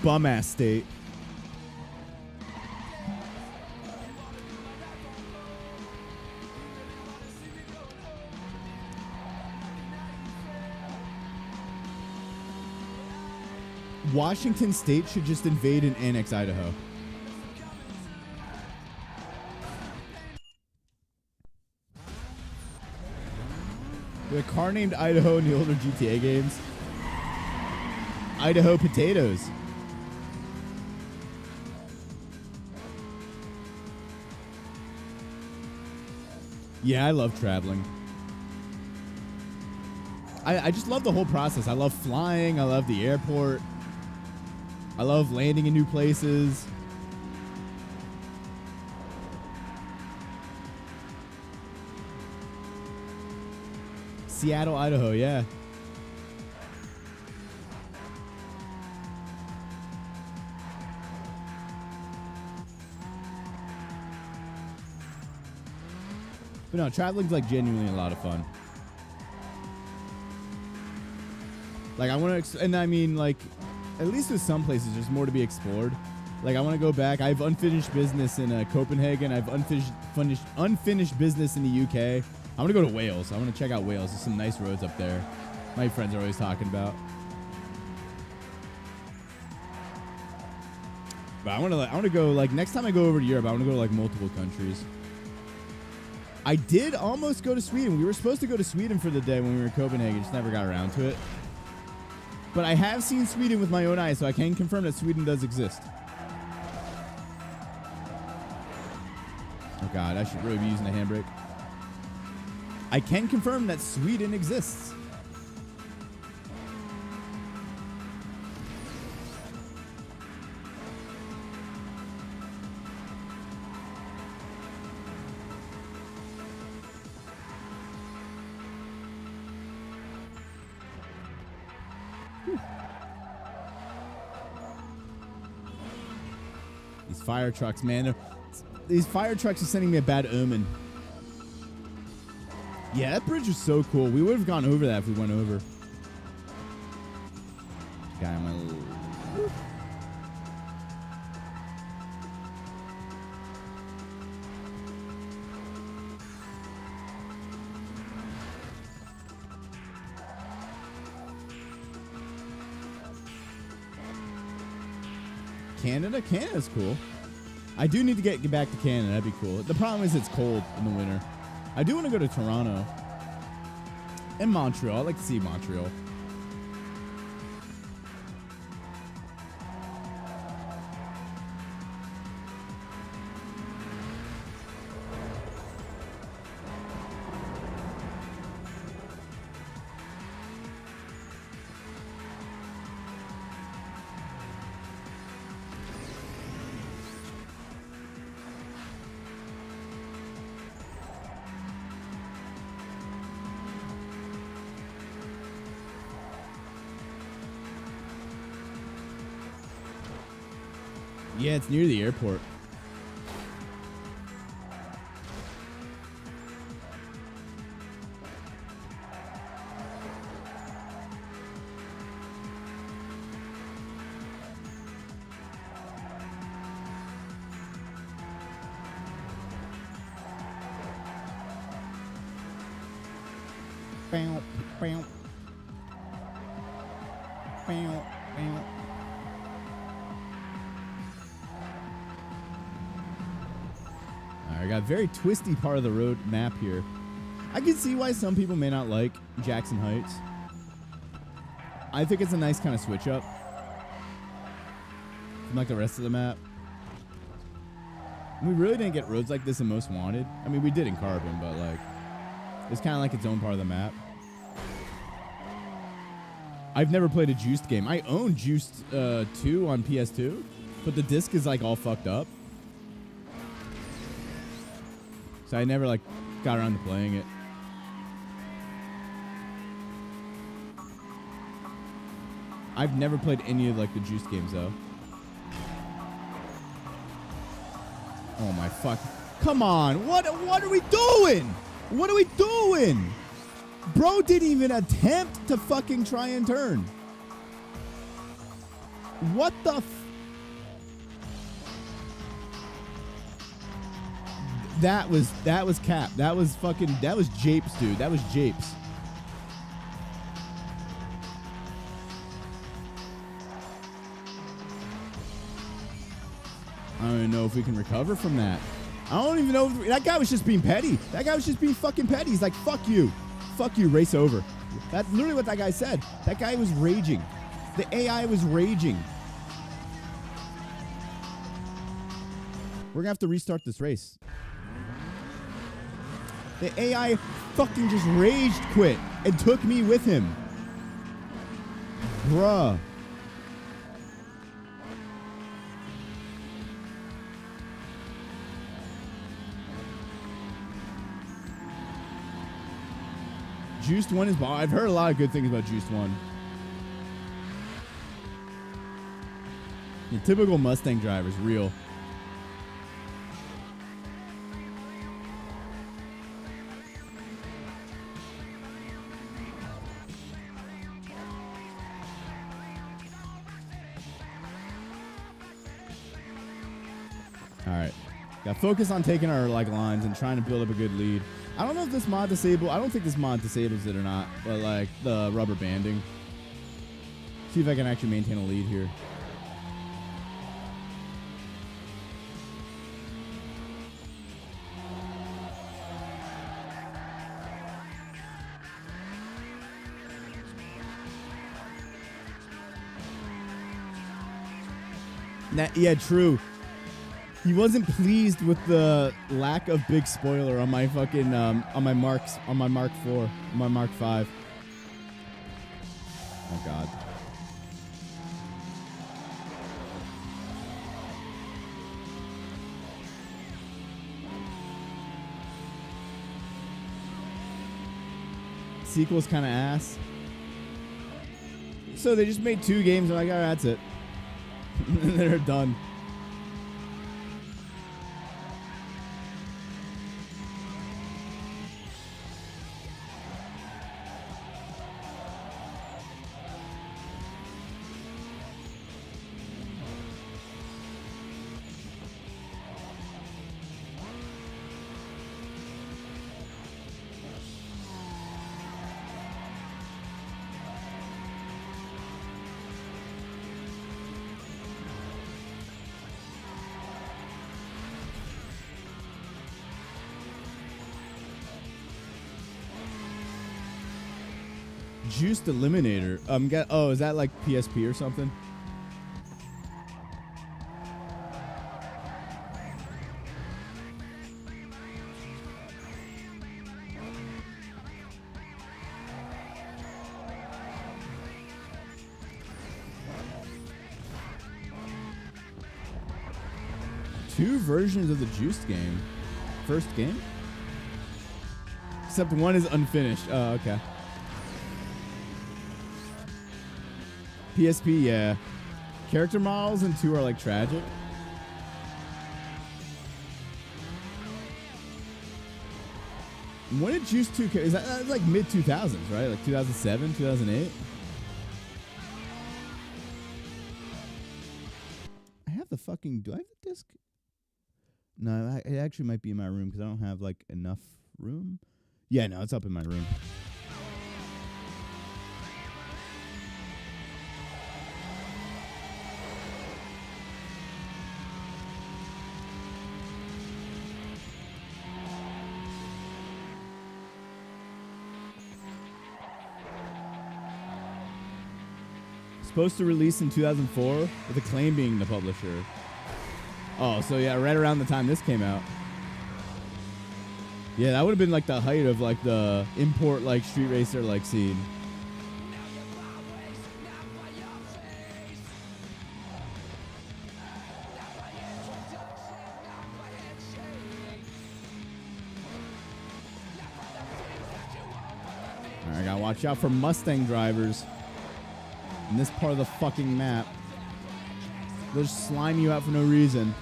Bum-ass state. Washington State should just invade and annex Idaho. There's a car named Idaho in the older GTA games. Idaho potatoes. Yeah, I love traveling. I just love the whole process. I love flying. I love the airport. I love landing in new places. Seattle, Idaho, yeah. But no, traveling's like genuinely a lot of fun. Like I want to, and I mean like, at least with some places, there's more to be explored. Like I want to go back. I have unfinished business in Copenhagen. I have unfinished business in the UK. I want to go to Wales. I want to check out Wales. There's some nice roads up there. My friends are always talking about. But I want to go like next time I go over to Europe. I want to go to like multiple countries. I did almost go to Sweden. We were supposed to go to Sweden for the day when we were in Copenhagen. Just never got around to it. But I have seen Sweden with my own eyes, so I can confirm that Sweden does exist. Oh God, I should really be using the handbrake. I can confirm that Sweden exists. These fire trucks, man. These fire trucks are sending me a bad omen. Yeah, that bridge was so cool. We would have gone over that if we went over. Guy on my little... Canada? Canada's cool. I do need to get back to Canada. That'd be cool. The problem is it's cold in the winter. I do want to go to Toronto and Montreal. I'd like to see Montreal. Yeah, it's near the airport. Bow, bow. Bow, bow. Alright, I got a very twisty part of the road map here. I can see why some people may not like Jackson Heights. I think it's a nice kind of switch up from like the rest of the map. We really didn't get roads like this in Most Wanted. I mean, we did in Carbon, but like it's kind of like its own part of the map. I've never played a Juiced game. I own Juiced 2 on PS2, but the disc is like all fucked up. So I never like got around to playing it. I've never played any of like the Juiced games though. Oh my fuck. Come on. What are we doing? What are we doing? Bro didn't even attempt to fucking try and turn. What the That was cap. That was Japes, dude. That was Japes. I don't even know if we can recover from that. I don't even know if that guy was just being petty. That guy was just being fucking petty. He's like, fuck you. Fuck you, race over. That's literally what that guy said. That guy was raging. The AI was raging. We're gonna have to restart this race. The AI fucking just raged quit and took me with him. Bruh. Juiced 1 is ball. I've heard a lot of good things about Juiced 1. The typical Mustang driver is real. All right. Got to focus on taking our like lines and trying to build up a good lead. I don't know if this mod disables. I don't think this mod disables it or not, but like the rubber banding. See if I can actually maintain a lead here. Yeah, true. He wasn't pleased with the lack of big spoiler on my fucking on my Mark 4, my Mark 5. Oh god. Sequel's kind of ass. So they just made 2 games and I'm like, all right, that's it. They're done. Juiced Eliminator. Oh, is that like PSP or something? Two versions of the Juiced game. First game? Except one is unfinished. Oh, okay. PSP, yeah. Character models in 2 are like tragic. When did Juiced 2? Is that's like mid 2000s, right? Like 2007, 2008. I have the fucking. Do I have the disc? No, it actually might be in my room because I don't have like enough room. Yeah, no, it's up in my room. Supposed to release in 2004, with Acclaim being the publisher. Oh, so yeah, right around the time this came out. Yeah, that would have been like the height of like the import like street racer like scene. Alright, gotta watch out for Mustang drivers in this part of the fucking map. They'll just slime you out for no reason.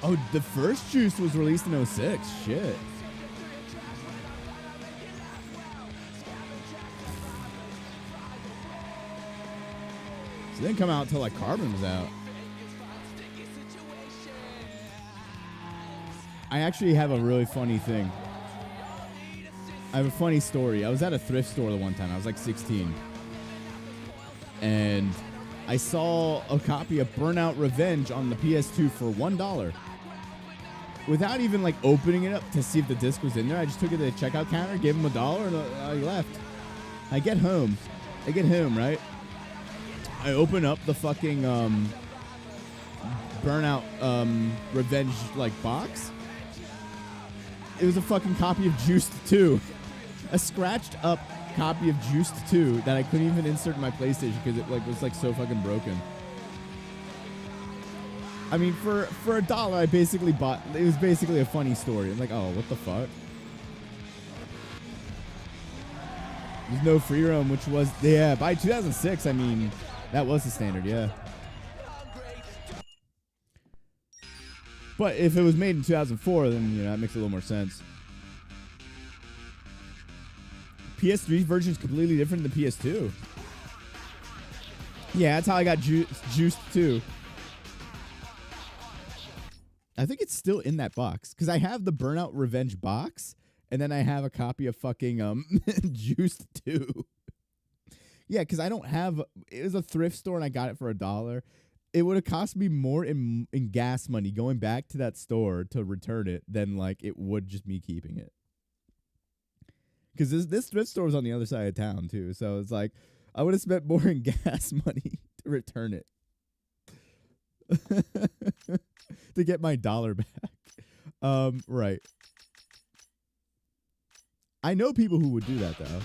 Oh, the first Juice was released in 06. Shit. So it didn't come out until like Carbon was out. I actually have a really funny thing. I have a funny story. I was at a thrift store the one time. I was like 16. And I saw a copy of Burnout Revenge on the PS2 for $1. Without even like opening it up to see if the disc was in there, I just took it to the checkout counter, gave him $1, and I left. I get home, right? I open up the fucking Burnout Revenge like box. It was a fucking copy of Juiced 2. A scratched up copy of Juiced 2 that I couldn't even insert in my PlayStation because it like was like so fucking broken. I mean, for $1, I basically bought. It was basically a funny story. I'm like, oh, what the fuck? There's no free roam, which was by 2006. I mean, that was the standard, yeah. But if it was made in 2004, then that makes a little more sense. PS3 version is completely different than PS2. Yeah, that's how I got Juiced 2. I think it's still in that box because I have the Burnout Revenge box, and then I have a copy of fucking Juiced 2. Yeah, because I don't have. It was a thrift store, and I got it for $1. It would have cost me more in gas money going back to that store to return it than like it would just me keeping it. Because this thrift store was on the other side of town too, so it's like I would have spent more in gas money to return it. To get my $1 back. Right. I know people who would do that though.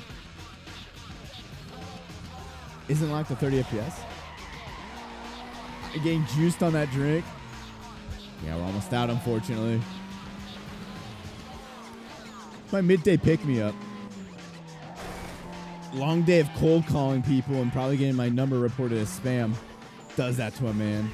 Isn't locked to 30 FPS? Getting juiced on that drink. Yeah, we're almost out, unfortunately. My midday pick-me-up. Long day of cold calling people and probably getting my number reported as spam. Does that to a man.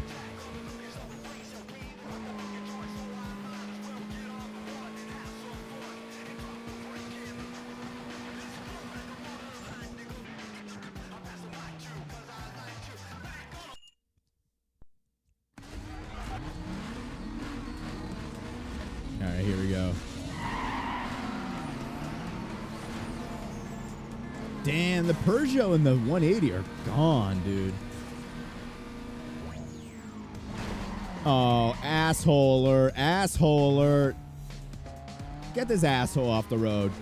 Alright, here we go. Damn, the Peugeot and the 180 are gone, dude. Oh, asshole alert. Asshole alert. Get this asshole off the road.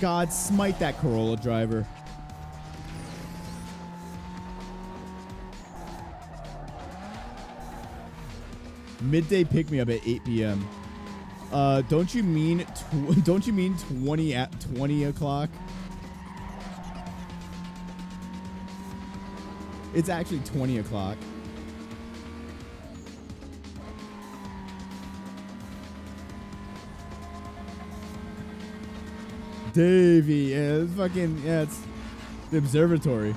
God, smite that Corolla driver. Midday pick me up at 8 p.m. Don't you mean 20 at 20 o'clock? It's actually 20 o'clock. Davey, yeah, it's fucking, yeah, it's the observatory.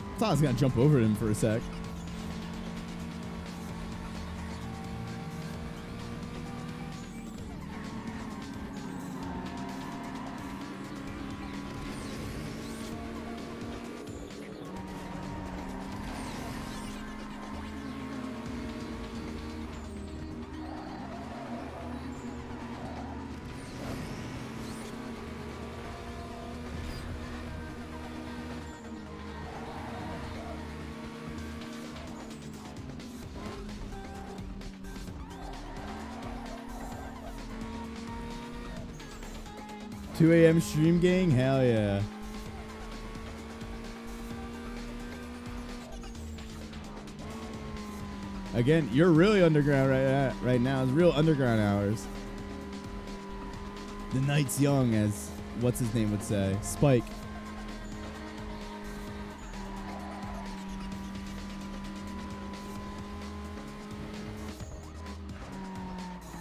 I thought I was gonna jump over him for a sec. 2 a.m. stream gang? Hell yeah. Again, you're really underground right now. It's real underground hours. The night's young, as what's his name would say. Spike.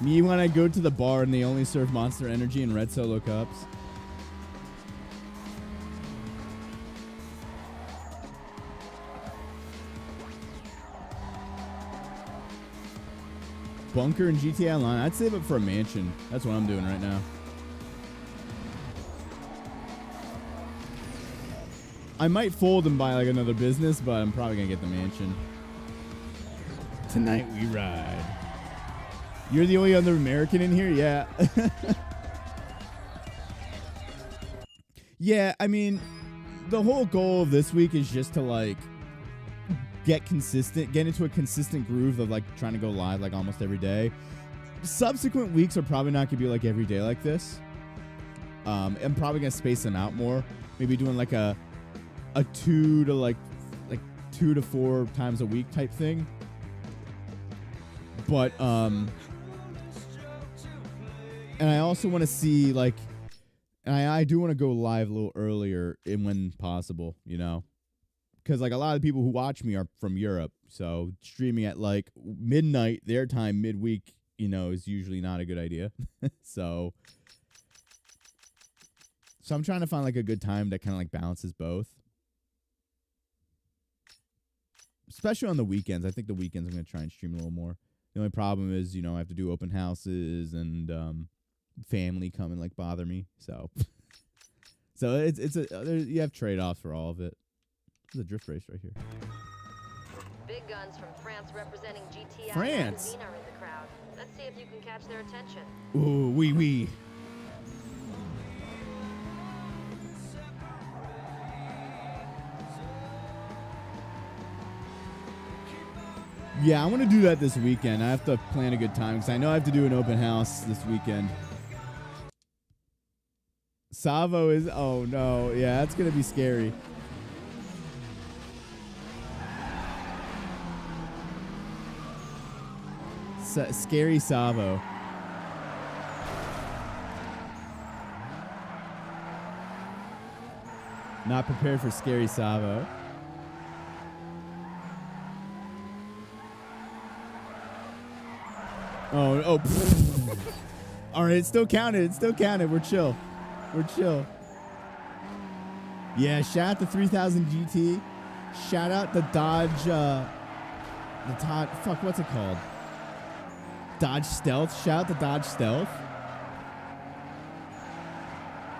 Me when I go to the bar and they only serve Monster Energy and red Solo cups. Bunker and GTA Online. I'd save it for a mansion. That's what I'm doing right now. I might fold and buy like another business, but I'm probably gonna get the mansion. Tonight we ride. You're the only other American in here? Yeah. Yeah, I mean, the whole goal of this week is just to like get into a consistent groove of like trying to go live like almost every day. Subsequent weeks are probably not gonna be like every day like this. I'm probably gonna space them out more. Maybe doing like a 2 to 4 times a week type thing. But and I also want to see like, and I do want to go live a little earlier when possible, you know. Because like a lot of people who watch me are from Europe, so streaming at like midnight their time midweek, you know, is usually not a good idea. so I'm trying to find like a good time that kind of like balances both. Especially on the weekends. I think the weekends I'm going to try and stream a little more. The only problem is, you know, I have to do open houses and family come and like bother me. So you have trade-offs for all of it. There's a drift race right here. Big guns from France representing GTI France. magazine are in the crowd. Let's see if you can catch their attention. Ooh, wee. Yeah, I want to do that this weekend. I have to plan a good time because I know I have to do an open house this weekend. Savo is... Oh, no. Yeah, that's going to be scary. Scary Savo. Not prepared for Scary Savo. Oh. All right, it's still counted. We're chill. Yeah, shout out to 3000 GT. Shout out the Dodge, what's it called? Dodge Stealth. Shout out to Dodge Stealth.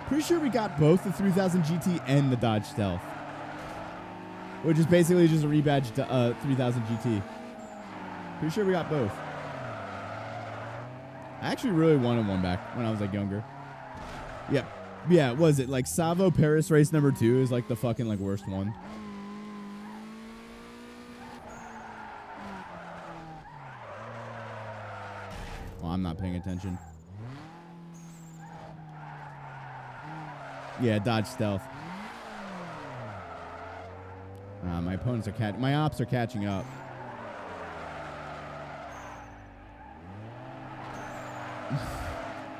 Pretty sure we got both the 3000 GT and the Dodge Stealth. Which is basically just a rebadged 3000 GT. Pretty sure we got both. I actually really wanted one back when I was like younger. Yeah, was it like Savo Paris race number 2 is like the fucking like worst one. Well, I'm not paying attention. Yeah, Dodge Stealth. My opponents are my ops are catching up.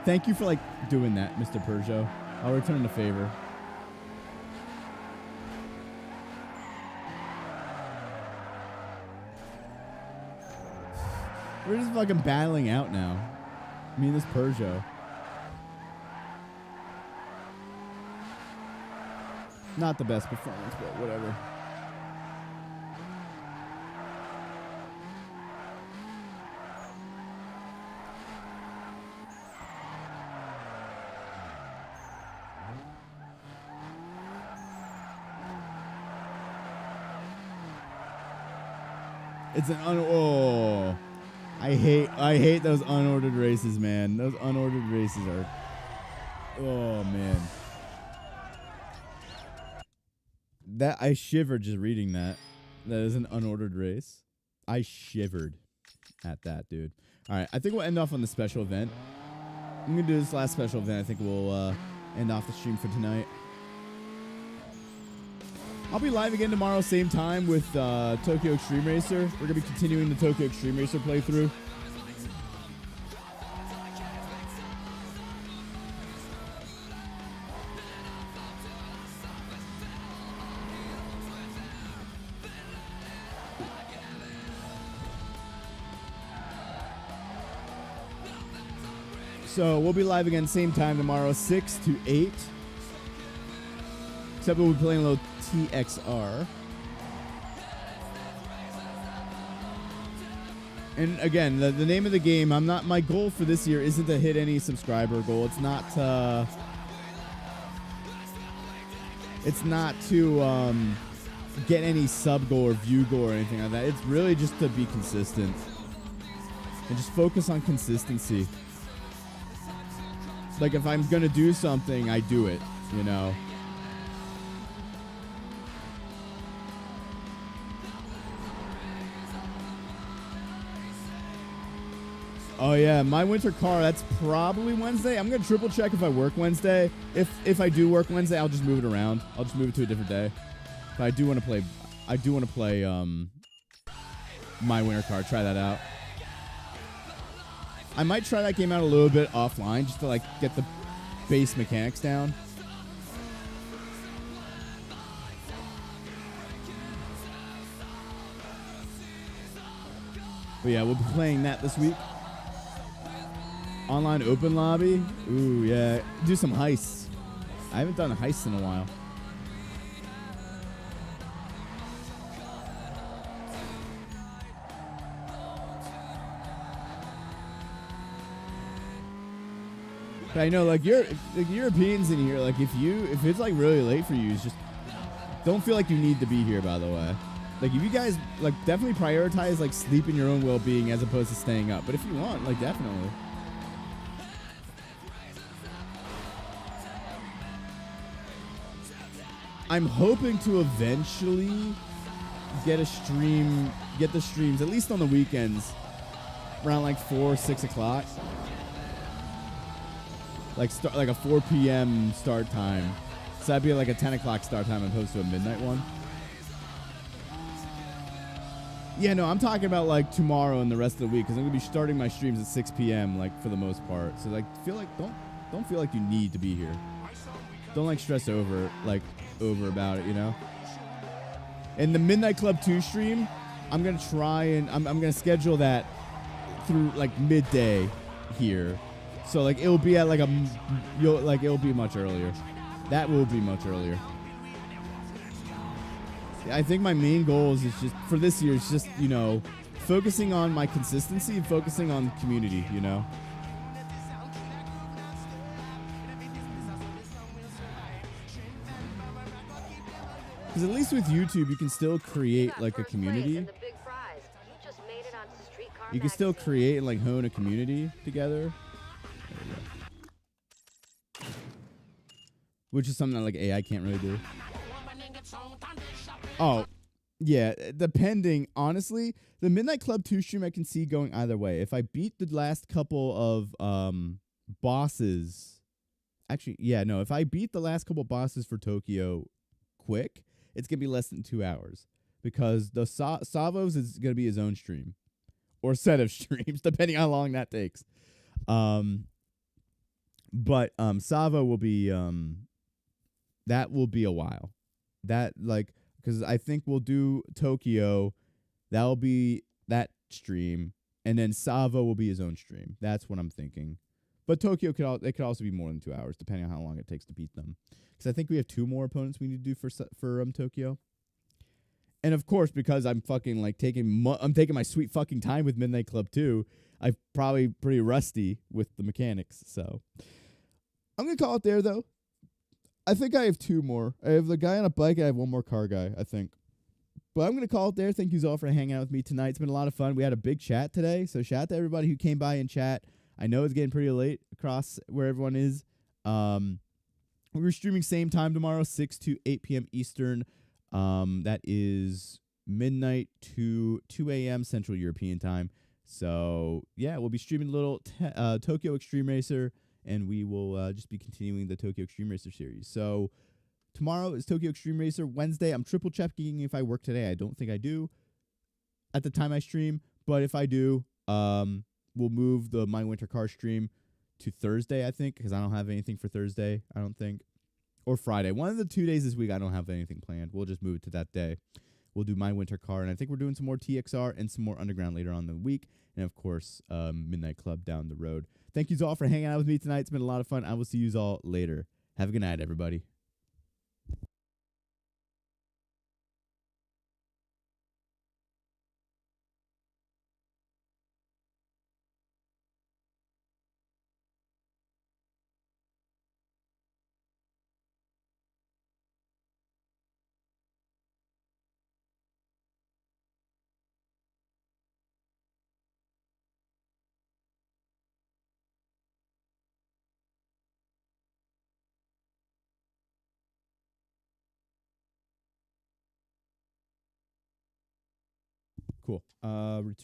Thank you for like doing that, Mr. Peugeot. I'll return the favor. We're just fucking battling out now. Me and this Peugeot. Not the best performance, but whatever. It's an I hate those unordered races, man. Those unordered races are... Oh, man. That I shivered just reading that. That is an unordered race. I shivered at that, dude. All right, I think we'll end off on the special event. I'm going to do this last special event. I think we'll end off the stream for tonight. I'll be live again tomorrow, same time with Tokyo Extreme Racer. We're going to be continuing the Tokyo Extreme Racer playthrough. So we'll be live again same time tomorrow, 6 to 8. Except we'll be playing a little TXR. And again, the name of the game, my goal for this year isn't to hit any subscriber goal. It's not to get any sub goal or view goal or anything like that. It's really just to be consistent. And just focus on consistency. Like, if I'm going to do something, I do it, you know? Oh, yeah, my winter car, that's probably Wednesday. I'm going to triple check if I work Wednesday. If I do work Wednesday, I'll just move it around. I'll just move it to a different day. But I do want to play my winter car, try that out. I might try that game out a little bit offline just to like get the base mechanics down. But yeah, we'll be playing that this week. Online open lobby. Ooh, yeah. Do some heists. I haven't done a heist in a while. But I know, like, the Europeans in here, like, if it's like really late for you, it's just don't feel like you need to be here. By the way, like, if you guys like, definitely prioritize like sleep and your own well-being as opposed to staying up. But if you want, like, definitely. I'm hoping to eventually get the streams at least on the weekends around like 4, 6 o'clock. Like a 4 p.m. start time. So that'd be like a 10 o'clock start time as opposed to a midnight one. Yeah, no, I'm talking about like tomorrow and the rest of the week because I'm gonna be starting my streams at 6 p.m. like for the most part. So like, don't feel like you need to be here. Don't like stress over about it, you know. And the Midnight Club 2 stream, I'm gonna try and I'm gonna schedule that through like midday here. So like it'll be at it'll be much earlier. That will be much earlier. I think my main goal is just for this year is just, you know, focusing on my consistency and focusing on community, you know. Because at least with YouTube, you can still create like a community. You can still create and like hone a community together. Which is something that like AI can't really do. Oh, yeah. Depending, honestly, the Midnight Club 2 stream I can see going either way. If I beat the last couple of bosses, actually, yeah, no. If I beat the last couple bosses for Tokyo quick, it's gonna be less than 2 hours because the Savos is gonna be his own stream or set of streams, depending on how long that takes. But Savo will be that will be a while. That like because I think we'll do Tokyo. That'll be that stream, and then Savo will be his own stream. That's what I'm thinking. But Tokyo could also be more than 2 hours, depending on how long it takes to beat them. Because I think we have 2 more opponents we need to do for Tokyo. And of course, because I'm fucking like taking my sweet fucking time with Midnight Club 2, I'm probably pretty rusty with the mechanics. So I'm gonna call it there though. I think I have 2 more. I have the guy on a bike and I have 1 more car guy, I think. But I'm going to call it there. Thank you all for hanging out with me tonight. It's been a lot of fun. We had a big chat today. So shout out to everybody who came by and chat. I know it's getting pretty late across where everyone is. We're streaming same time tomorrow, 6 to 8 p.m. Eastern. That is midnight to 2 a.m. Central European time. So, yeah, we'll be streaming a little Tokyo Extreme Racer and we will just be continuing the Tokyo Extreme Racer series. So tomorrow is Tokyo Extreme Racer. Wednesday, I'm triple checking if I work today. I don't think I do at the time I stream, but if I do, we'll move the My Winter Car stream to Thursday, I think, because I don't have anything for Thursday, I don't think, or Friday. One of the 2 days this week, I don't have anything planned. We'll just move it to that day. We'll do My Winter Car, and I think we're doing some more TXR and some more Underground later on in the week, and of course, Midnight Club down the road. Thank you all for hanging out with me tonight. It's been a lot of fun. I will see you all later. Have a good night, everybody. Cool. Return.